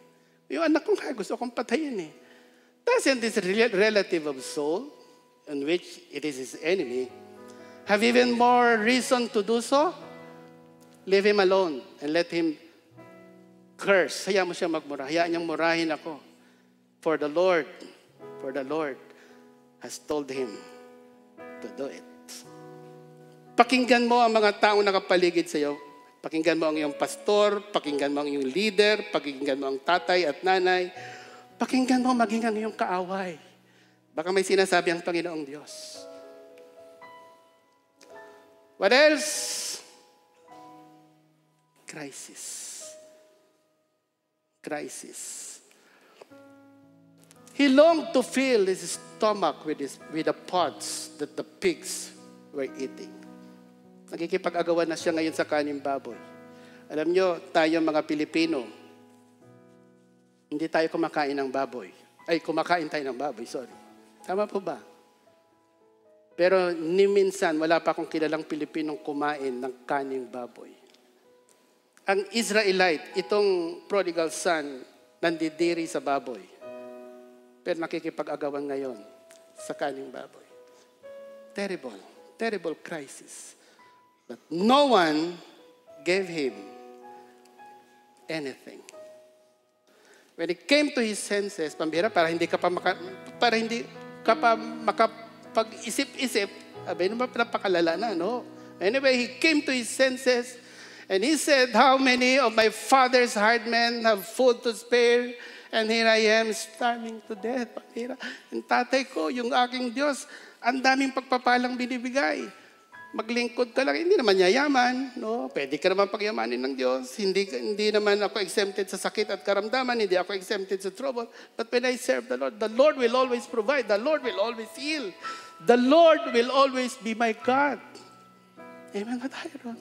Yung anak ko gusto kong patayin eh. Doesn't this relative of Saul, in which it is his enemy, have even more reason to do so? Leave him alone and let him curse. Hayaan mo siya magmura. Hayaan niyang murahin ako. For the Lord has told him to do it. Pakinggan mo ang mga taong nakapaligid sa iyo. Pakinggan mo ang iyong pastor, pakinggan mo ang iyong leader, pakinggan mo ang tatay at nanay. Pakinggan mo maging ang iyong kaaway. Baka may sinasabi ang Panginoong Diyos. What else? Crisis. He longed to fill his stomach with the pods that the pigs were eating. Nagkikipag-agawan na siya ngayon sa kaning baboy. Alam nyo, tayo mga Pilipino, hindi tayo kumakain ng baboy. Kumakain tayo ng baboy, sorry. Tama po ba? Pero ni minsan, wala pa akong kilalang Pilipinong kumain ng kaning baboy. Ang Israelite, itong prodigal son, nandidiri sa baboy. Pero nakikipag-agawan ngayon sa kaning baboy. Terrible crisis. But no one gave him anything. When it came to his senses, pambira, para hindi ka pa makapag-isip-isip, abay naman pinapakalala na, no? Anyway, he came to his senses, and he said, how many of my father's hired men have food to spare? And here I am starving to death. Pambira, yung tatay ko, yung aking Diyos, ang daming pagpapalang binibigay. Maglingkod ka lang, hindi naman yayaman, no? Pwede ka naman pagyamanin ng Diyos. Hindi naman ako exempted sa sakit at karamdaman, hindi ako exempted sa trouble. But when I serve the Lord will always provide. The Lord will always heal. The Lord will always be my God. Amen ba tayo ron?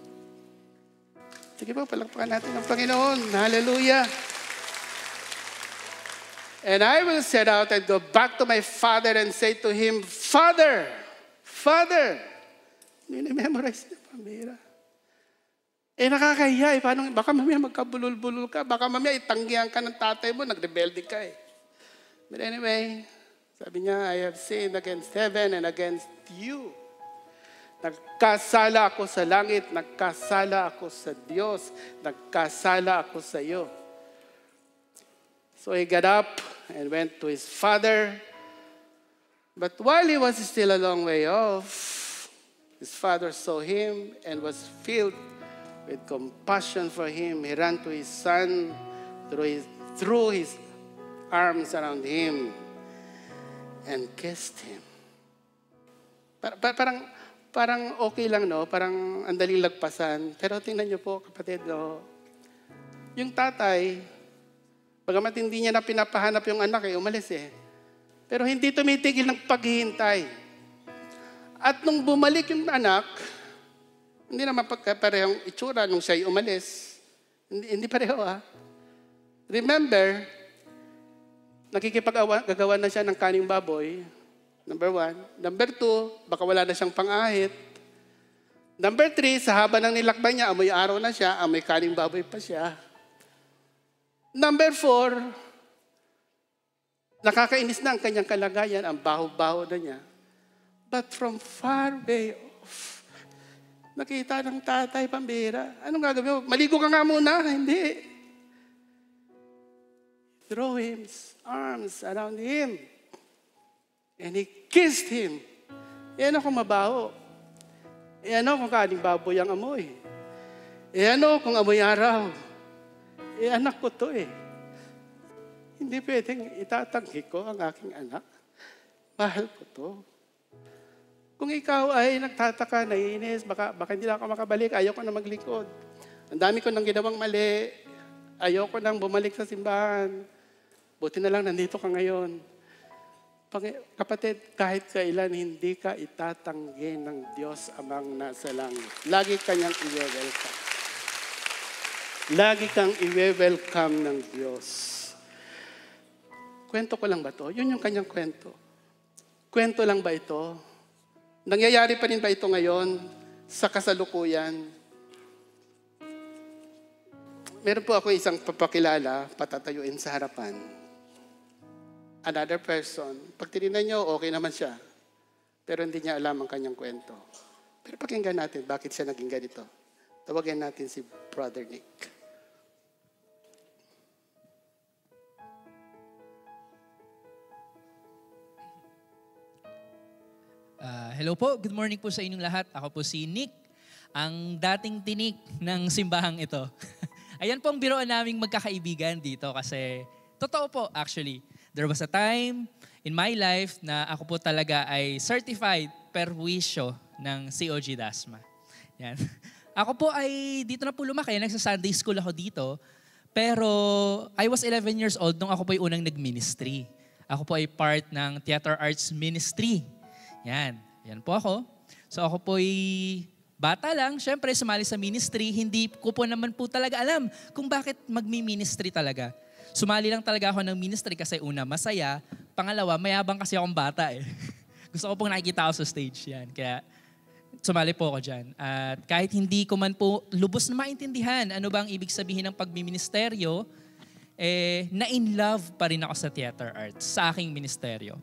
Sige po, palakpakan natin ang Panginoon. Hallelujah. And I will set out and go back to my father and say to him, Father, Nini-memorize niya, pamira. Nakakahiya. Baka mamaya magkabulol-bulol ka. Baka mamaya itanggihan ka ng tatay mo. Nagrebelde ka eh. But anyway, sabi niya, I have sinned against heaven and against you. Nagkasala ako sa langit. Nagkasala ako sa Diyos. Nagkasala ako sa iyo. So he got up and went to his father. But while he was still a long way off, his father saw him and was filled with compassion for him. He ran to his son, threw his arms around him, and kissed him. parang okay lang, no? Parang ang daling lagpasan. Pero tingnan niyo po, kapatid, no? Yung tatay, bagamat hindi niya na pinapahanap yung anak, umalis eh. Pero hindi tumitigil ng paghihintay. At nung bumalik yung anak, hindi naman parehong itsura nung siya'y umalis. Hindi pareho, ha? Remember, nakikipag-gagawa na siya ng kaning baboy. Number 1. Number 2, baka wala na siyang pang-ahit. Number 3, sa haba ng nilakbay niya, amoy araw na siya, amoy kaning baboy pa siya. Number 4, nakakainis na ang kanyang kalagayan, ang baho-baho na niya. But from far way off, nakita ng tatay, pambira. Anong gagawin mo? Maligo ka nga muna. Hindi. Throw his arms around him. And he kissed him. Ano kung mabaho? Ano kung kaning baboy ang amoy? Ano kung amoy araw? Anak ko to eh. Hindi pwedeng itatanggi ko ang aking anak. Mahal ko to. Kung ikaw ay nagtataka, naiinis, baka hindi na ako makabalik, ayaw ko na maglingkod. Ang dami ko nang ginawang mali. Ayaw ko nang bumalik sa simbahan. Buti na lang nandito ka ngayon. Kapatid, kahit kailan hindi ka itatanggi ng Diyos amang nasa langit. Lagi kanyang i-welcome. Lagi kang i-welcome ng Diyos. Kwento ko lang ba to? Yun yung kanyang kwento. Kwento lang ba ito? Nangyayari pa rin ba ito ngayon sa kasalukuyan? Meron po ako isang papakilala, patatayuin sa harapan. Another person, pag tinignan nyo, okay naman siya. Pero hindi niya alam ang kanyang kwento. Pero pakinggan natin, bakit siya naging ganito. Tawagin natin si Brother Nick. Hello po, good morning po sa inyong lahat. Ako po si Nick, ang dating tinik ng simbahang ito. Ayan po ang biroan naming magkakaibigan dito kasi totoo po actually. There was a time in my life na ako po talaga ay certified perwisyo ng COG Dasma. Yan. Ako po ay dito na po lumaki, nagsa-Sunday school ako dito. Pero I was 11 years old nung ako po ay unang nag-ministry. Ako po ay part ng Theater Arts Ministry. Yan. Yan po ako. So ako po ay bata lang, syempre sumali sa ministry, hindi ko po naman po talaga alam kung bakit magmi-ministry talaga. Sumali lang talaga ako ng ministry kasi una, masaya. Pangalawa, mayabang kasi akong bata eh. Gusto ko pong nakikita ako sa stage. Yan. Kaya sumali po ako dyan. At kahit hindi ko man po lubos na maintindihan ano ba ang ibig sabihin ng pagmiministeryo, na-in love pa rin ako sa theater arts, sa aking ministeryo.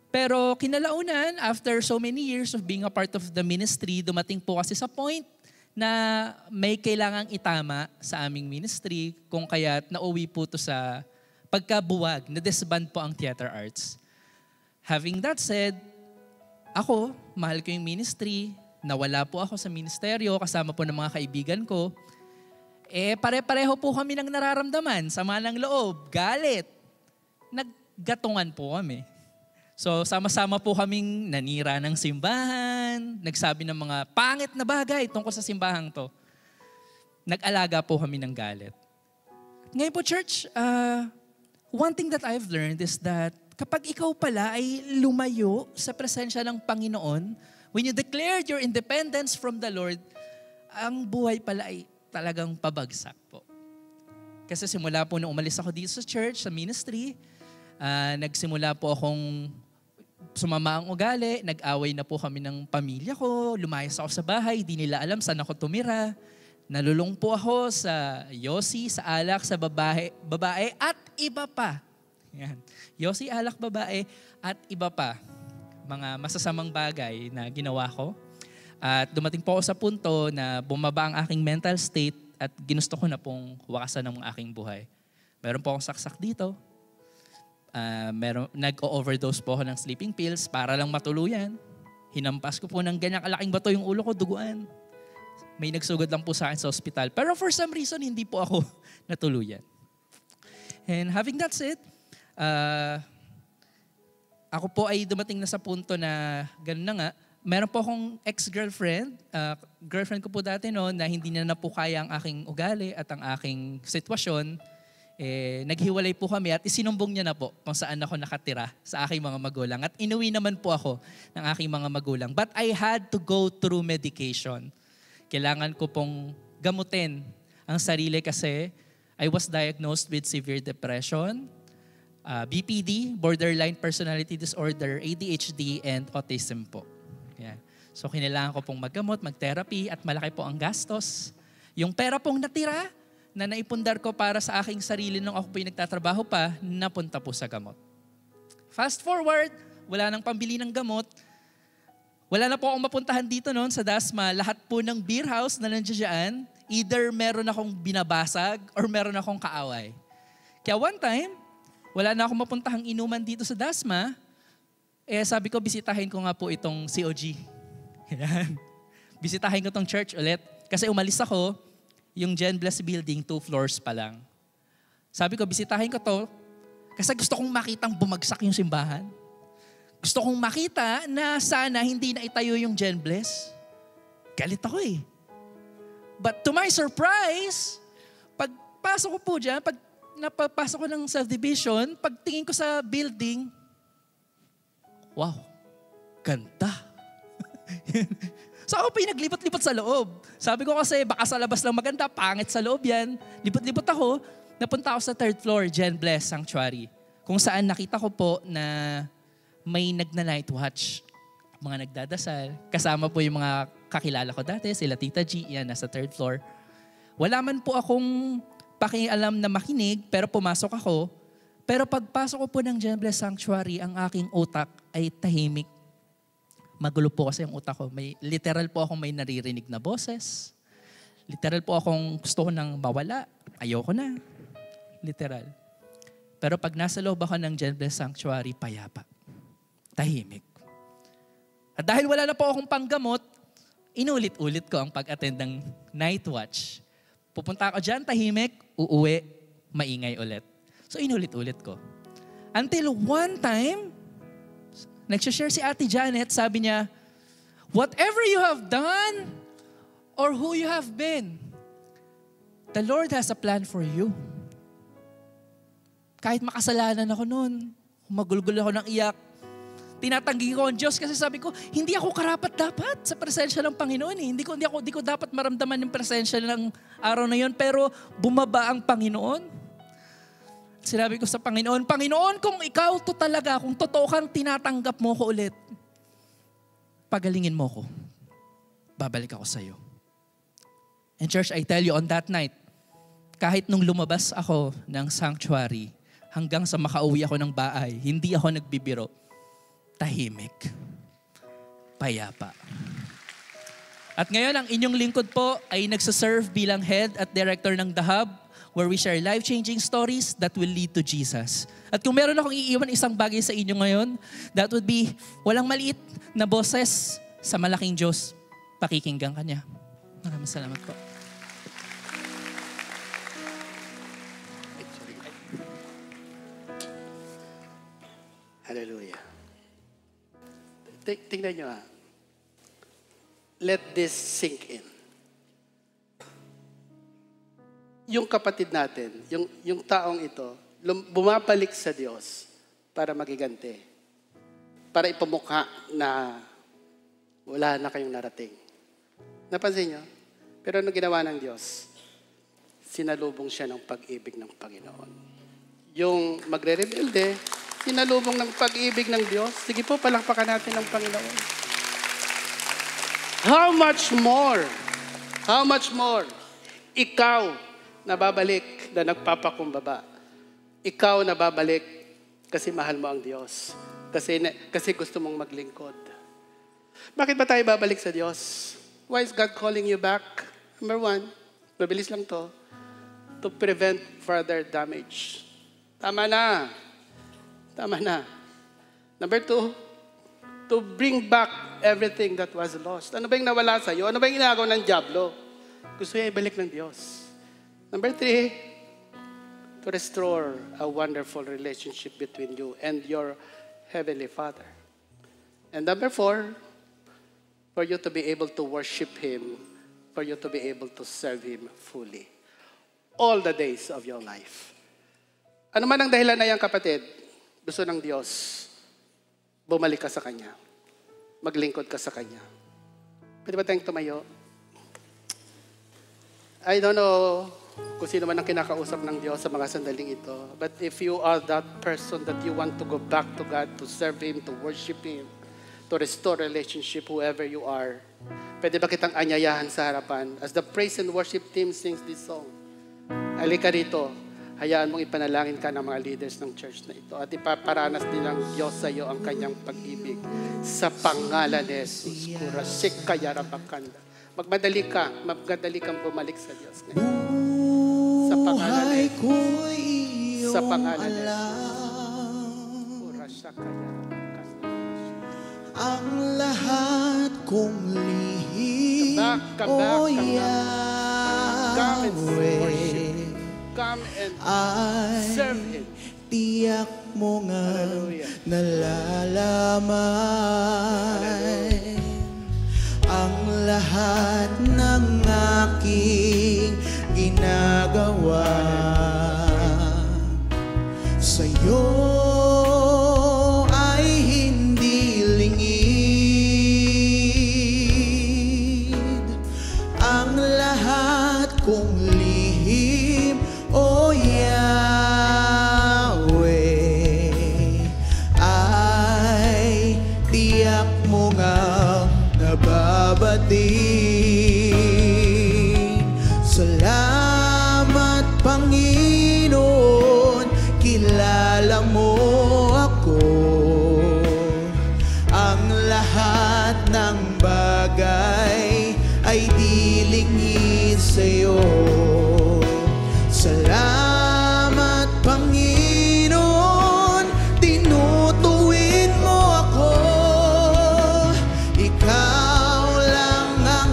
Pero kinalaunan, after so many years of being a part of the ministry, dumating po kasi sa point na may kailangang itama sa aming ministry kung kaya't nauwi po to sa pagkabuwag, na-disband po ang theater arts. Having that said, ako, mahal ko yung ministry, nawala po ako sa ministeryo kasama po ng mga kaibigan ko. Pare-pareho po kami ng nararamdaman, sama ng loob, galit. Naggatungan po kami. So, sama-sama po kaming nanira ng simbahan, nagsabi ng mga pangit na bagay tungkol sa simbahang to. Nag-alaga po kami ng galit. Ngayon po, church, one thing that I've learned is that kapag ikaw pala ay lumayo sa presensya ng Panginoon, when you declared your independence from the Lord, ang buhay pala ay talagang pabagsak po. Kasi simula po nung umalis ako dito sa church, sa ministry, nagsimula po akong sumama ang ugali, nag-away na po kami ng pamilya ko, lumayas ako sa bahay, di nila alam saan ako tumira. Nalulong po ako sa yosi, sa alak, sa babae at iba pa. Yan. Yosi, alak, babae at iba pa. Mga masasamang bagay na ginawa ko. At dumating po ako sa punto na bumaba ang aking mental state at ginusto ko na pong wakasan ng aking buhay. Meron po akong saksak dito. Nag-overdose po ako ng sleeping pills para lang matuluyan. Hinampas ko po ng ganyang kalaking bato yung ulo ko, duguan. May nagsugod lang po sa akin sa ospital. Pero for some reason, hindi po ako natuluyan. And having that said, ako po ay dumating na sa punto na gano'n na nga, meron po akong ex-girlfriend. Girlfriend ko po dati noon na hindi na po kaya ang aking ugali at ang aking sitwasyon. Naghiwalay po kami at isinumbong niya na po kung saan ako nakatira sa aking mga magulang. At inuwi naman po ako ng aking mga magulang. But I had to go through medication. Kailangan ko pong gamutin ang sarili kasi I was diagnosed with severe depression, BPD, borderline personality disorder, ADHD, and autism po. Yeah. So kinailangan ko pong maggamot, mag-therapy, at malaki po ang gastos. Yung pera pong natira na naipundar ko para sa aking sarili nung ako po yung nagtatrabaho pa, napunta po sa gamot. Fast forward, wala nang pambili ng gamot. Wala na po akong mapuntahan dito noon sa Dasma. Lahat po ng beer house na nandiyan, either meron akong binabasag or meron akong kaaway. Kaya one time, wala na akong mapuntahang inuman dito sa Dasma, sabi ko, bisitahin ko nga po itong COG. Yan. Bisitahin ko itong church ulit. Kasi umalis ako, yung Gen Bless building, 2 floors pa lang. Sabi ko, bisitahin ko to kasi gusto kong makitang bumagsak yung simbahan. Gusto kong makita na sana hindi na itayo yung Gen Bless. Galit ako eh. But to my surprise, pagpasok ko po dyan, pag napapasok ko ng subdivision, pagtingin ko sa building, wow, ganda. So ako po yung naglipot-lipot sa loob. Sabi ko kasi baka sa labas lang maganda, pangit sa loob yan. Lipot-lipot ako, napunta ako sa 3rd floor, Gen Bless Sanctuary. Kung saan nakita ko po na may nagna-night watch. Mga nagdadasal. Kasama po yung mga kakilala ko dati, sila Tita G, yan, nasa 3rd floor. Wala man po akong pakialam na makinig, pero pumasok ako. Pero pagpasok ko po ng Gen Bless Sanctuary, ang aking utak ay tahimik. Magulo po kasi ang utak ko. Literal po akong may naririnig na boses. Literal po akong gusto ko nang mawala. Ayoko na. Literal. Pero pag nasa loob ako ng Gen Bless Sanctuary, payapa. Tahimik. At dahil wala na po akong panggamot, inulit-ulit ko ang pag-attend ng night watch. Pupunta ako dyan, tahimik, uuwi, maingay ulit. So inulit-ulit ko. Until one time, nagsishare si Ate Janet, sabi niya, whatever you have done or who you have been, the Lord has a plan for you. Kahit makasalanan ako noon, magulgul ako ng iyak, tinatanggi ko ang Diyos kasi sabi ko, hindi ako karapat-dapat sa presensya ng Panginoon. Hindi ko dapat maramdaman yung presensya ng araw na yun, pero bumaba ang Panginoon. Sinabi ko sa Panginoon, Panginoon, kung ikaw to talaga, kung totoo kang tinatanggap mo ko ulit, pagalingin mo ko. Babalik ako sa iyo. And church, I tell you, on that night, kahit nung lumabas ako ng sanctuary, hanggang sa makauwi ako ng bahay, hindi ako nagbibiro. Tahimik. Payapa. At ngayon, ang inyong lingkod po ay nagsaserve bilang head at director ng The Hub, where we share life-changing stories that will lead to Jesus. At kung meron akong iiwan isang bagay sa inyo ngayon, that would be, walang maliit na boses sa malaking Diyos. Pakikinggan ka niya. Maraming salamat po. Hallelujah. Tingnan nyo ha. Let this sink in. Yung kapatid natin, yung taong ito, bumabalik sa Diyos para magiganti. Para ipamukha na wala na kayong narating. Napansin nyo? Pero ano ginawa ng Diyos? Sinalubong siya ng pag-ibig ng Panginoon. Yung magre-rebelde, sinalubong ng pag-ibig ng Diyos. Sige po, palakpakan natin ng Panginoon. How much more? How much more? Ikaw, nababalik na nagpapakumbaba. Ikaw nababalik kasi mahal mo ang Diyos. Kasi gusto mong maglingkod. Bakit ba tayo babalik sa Diyos? Why is God calling you back? Number 1, mabilis lang to prevent further damage. Tama na. Tama na. Number 2, to bring back everything that was lost. Ano ba yung nawala sa'yo? Ano ba yung ginagawa ng Diablo? Gusto niya ibalik ng Diyos. Number 3, to restore a wonderful relationship between you and your Heavenly Father. And number 4, for you to be able to worship Him, for you to be able to serve Him fully. All the days of your life. Ano man ang dahilan na yan, kapatid, gusto ng Diyos, bumalik ka sa Kanya. Maglingkod ka sa Kanya. Pwede ba tayong tumayo? I don't know kung sino man ang kinakausap ng Diyos sa mga sandaling ito. But if you are that person that you want to go back to God, to serve Him, to worship Him, to restore relationship, whoever you are, pwede ba kitang anyayahan sa harapan? As the praise and worship team sings this song, halika rito, hayaan mong ipanalangin ka ng mga leaders ng church na ito at ipaparanas din ng Diyos sa iyo ang kanyang pag-ibig sa pangalan ni Jesus. Kurasik kaya rapakanda. Magmadali kang bumalik sa Diyos ngayon. Sa pangalan ni Jesus. Sa pangalan ni Jesus. Kurasik kaya rapakanda. Ang lahat kong lihim, Come back. O Come and worship. Yahweh, Come and ay serve Him. tiyak mo nga Hallelujah. nalalaman ang lahat ng aking ginagawa sa'yo ay hindi lingid. Ang lahat kong lihim, O Yahweh, ay tiyak mo nga nababating. Salamat, Panginoon, kilala mo ako. Ang lahat ng bagay ay di lingid sa'yo. Salamat, Panginoon, tinutuwid mo ako. Ikaw lang ang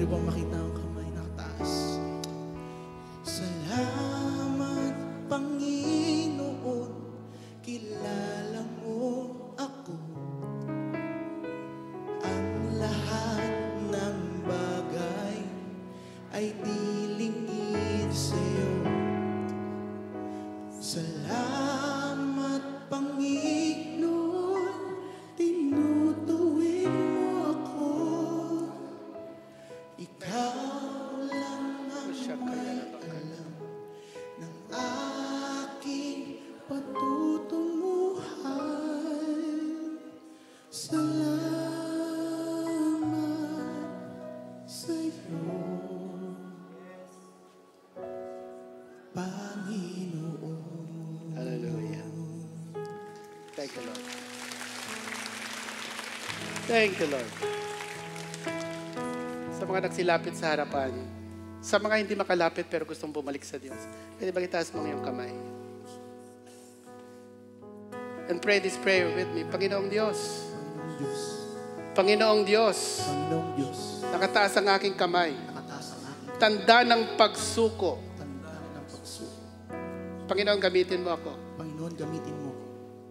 niyo bang makita ang kamay nakataas? Salamat, Panginoon, kilala mo ako. Ang lahat ng bagay ay dilingid sa'yo. Salamat, Panginoon, tinutuwid mo ako. Ikaw lang ang may alam ng aking patutunguhan. Salamat sa'yo, Panginoon. Hallelujah. Thank you, Lord. Thank you, Lord. Sa mga nagsilapit sa harapan, sa mga hindi makalapit pero gustong bumalik sa Diyos, pwede ba itaas mo ngayong kamay? And pray this prayer with me. Panginoong Diyos, Panginoong Diyos, Panginoong Diyos, Panginoong Diyos, nakataas ang aking kamay, nakataas ang aking tanda ng pagsuko. tanda ng pagsuko. Panginoon, gamitin mo ako. Panginoon, gamitin mo ko.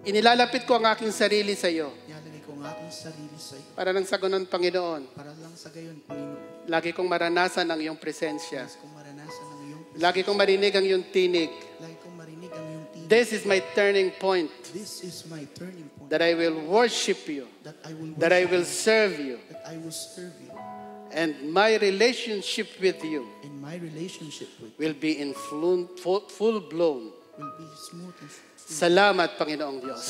Inilalapit ko ang aking sarili sa iyo. Ilalagay ko ang aking sarili sa iyo. Para nang sa ganun, Panginoon, Para lang sa gayon, Panginoon, lagi kong maranasan ang iyong presensya. nais kong maranasan ang iyong Lagi kong marinig ang iyong tinig. lagi kong marinig ang iyong tinig. This is my turning point. This is my turning point. That I will worship you. That I will That I worship will you, serve you. that I will serve you. And my relationship with you And my relationship with you will be in full blown. will be smooth and free. Salamat, Panginoong Diyos.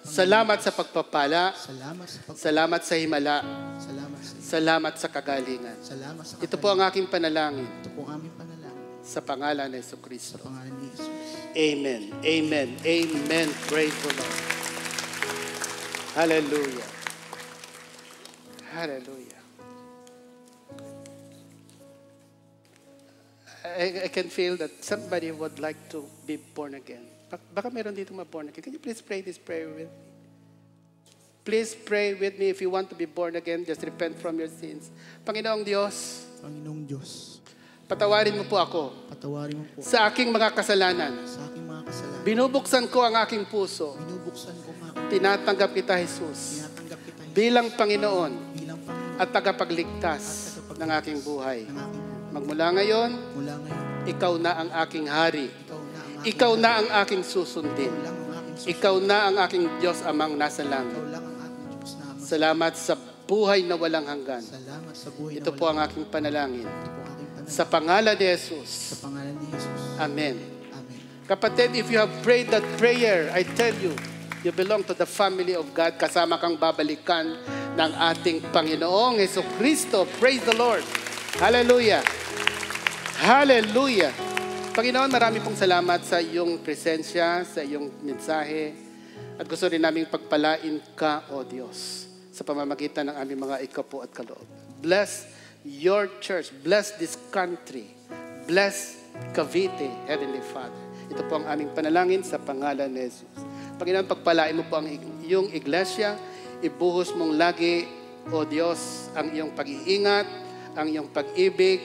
Salamat sa pagpapala. Salamat sa Salamat sa himala. Salamat sa iyo. Salamat sa kagalingan. Salamat sa Ito po ang aking panalangin Ito po ang aming panalangin sa pangalan ni sa Jesucristo. pangalan ni Jesus. Amen. Amen. Amen. Praise the Lord. Hallelujah. Hallelujah. I can feel that somebody would like to be born again. Baka meron dito ma-born again. Can you please pray this prayer with me? Please pray with me if you want to be born again. Just repent from your sins. Panginoong Diyos, Panginoong Diyos, patawarin mo po ako patawarin mo po sa aking mga kasalanan. sa aking mga kasalanan. Binubuksan ko ang aking puso. Binubuksan ko ang aking Tinatanggap kita, Jesus, tinatanggap kita bilang Panginoon bilang Panginoon at tagapagligtas ng aking buhay. ng aking buhay. Magmula ngayon, Mula ngayon, ikaw na ang aking hari. ikaw na ang aking Ikaw na ang aking susundin. ikaw lang ang aking susunod. Ikaw na ang aking Diyos amang nasa Ikaw langit. lang ang aking Diyos na ama. Salamat sa buhay na walang hanggan. Salamat sa buhay Ito na po ang aking panalangin. Ito po ang aking panalangin. Sa pangalan ni Jesus. Sa pangalan ni Jesus. Amen. Amen. Kapatid, if you have prayed that prayer, I tell you, you belong to the family of God. Kasama kang babalikan ng ating Panginoong Jesucristo. Praise the Lord. Hallelujah. Hallelujah. Panginoon, marami pong salamat sa iyong presensya, sa iyong mensahe. At gusto rin naming pagpalain ka, O Diyos, sa pamamagitan ng aming mga ikapo at kaloob. Bless your church. Bless this country. Bless Cavite, Heavenly Father. Ito po ang aming panalangin sa pangalan ni Jesus. Panginoon, pagpalain mo po ang iyong iglesia. Ibuhos mong lagi, O Diyos, ang iyong pag-iingat, ang iyong pag-ibig,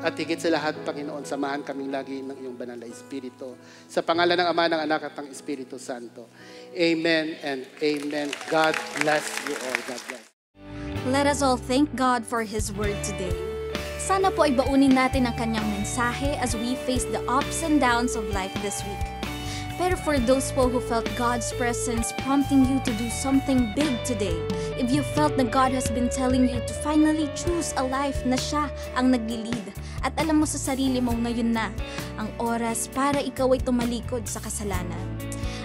at higit sa lahat, Panginoon, samahan kaming lagi ng iyong banal na Espiritu. Sa pangalan ng Ama, ng Anak, at ng Espiritu Santo. Amen and amen. God bless you all. God bless. Let us all thank God for His Word today. Sana po ay baunin natin ang kanyang mensahe as we face the ups and downs of life this week. Pero for those po who felt God's presence prompting you to do something big today, if you felt that God has been telling you to finally choose a life na siya ang nag-lead, at alam mo sa sarili mo ngayon na ang oras para ikaw ay tumalikod sa kasalanan,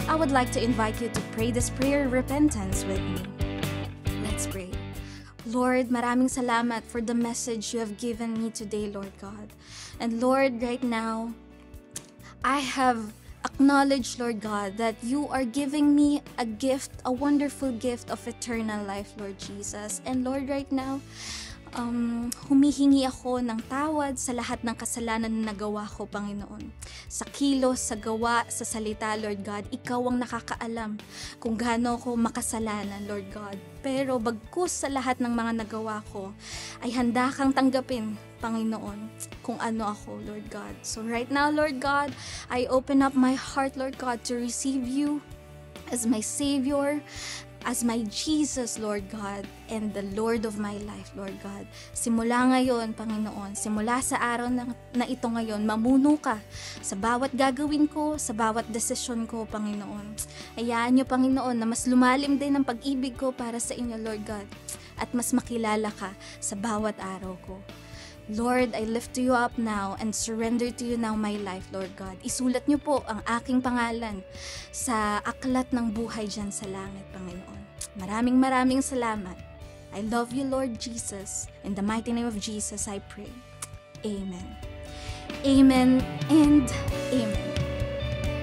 I would like to invite you to pray this prayer of repentance with me. Let's pray. Lord, maraming salamat for the message you have given me today, Lord God. And Lord, right now, I have acknowledged, Lord God, that you are giving me a gift, a wonderful gift of eternal life, Lord Jesus. And Lord, right now, humihingi ako ng tawad sa lahat ng kasalanan na nagawa ko, Panginoon. Sa kilos, sa gawa, sa salita, Lord God, Ikaw ang nakakaalam kung gaano ako makasalanan, Lord God. Pero bagkus sa lahat ng mga nagawa ko, ay handa kang tanggapin, Panginoon, kung ano ako, Lord God. So right now, Lord God, I open up my heart, Lord God, to receive You as my Savior, as my Jesus, Lord God, and the Lord of my life, Lord God. Simula ngayon, Panginoon, simula sa araw na ito ngayon, mamuno ka sa bawat gagawin ko, sa bawat desisyon ko, Panginoon. Hayaan niyo, Panginoon, na mas lumalim din ang pag-ibig ko para sa inyo, Lord God, at mas makilala ka sa bawat araw ko. Lord, I lift you up now and surrender to you now my life, Lord God. Isulat niyo po ang aking pangalan sa aklat ng buhay dyan sa langit, Panginoon. Maraming salamat. I love you, Lord Jesus. In the mighty name of Jesus, I pray. Amen. Amen and amen.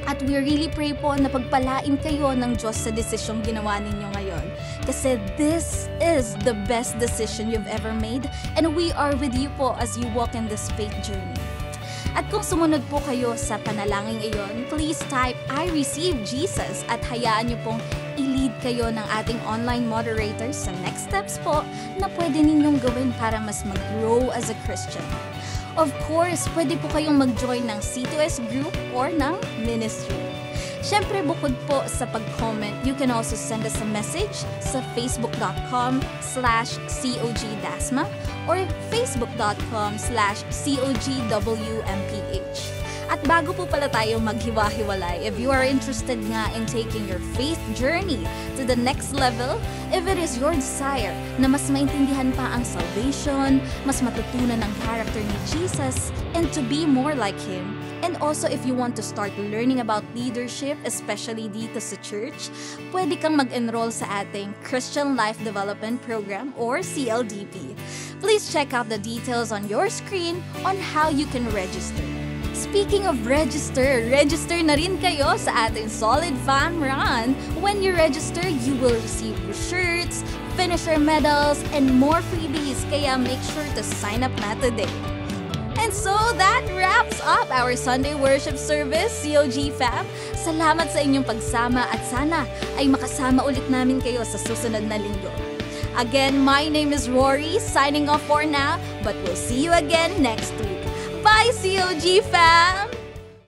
At we really pray po na pagpalain kayo ng Diyos sa desisyong ginawa ninyo ngayon. Kasi this is the best decision you've ever made, and we are with you po as you walk in this faith journey. At kung sumunod po kayo sa panalangin iyon, please type, I receive Jesus, at hayaan niyo pong i-lead kayo ng ating online moderators sa next steps po na pwede ninyong gawin para mas mag-grow as a Christian. Of course, pwede po kayong mag-join ng C2S group or ng ministry. Siyempre, bukod po sa pag-comment, you can also send us a message sa facebook.com/cogdasma or facebook.com/cogwmph. At bago po pala tayo maghiwa-hiwalay, if you are interested nga in taking your faith journey to the next level, if it is your desire na mas maintindihan pa ang salvation, mas matutunan ang character ni Jesus, and to be more like Him, and also if you want to start learning about leadership, especially dito sa church, pwede kang mag-enroll sa ating Christian Life Development Program or CLDP. Please check out the details on your screen on how you can register. Speaking of register na rin kayo sa ating Solid Fam Run. When you register, you will receive shirts, finisher medals, and more freebies. Kaya make sure to sign up na today. And so that wraps up our Sunday worship service, COG Fam. Salamat sa inyong pagsama at sana ay makasama ulit namin kayo sa susunod na linggo. Again, my name is Rory, signing off for now, but we'll see you again next week. Bye, COG Fam!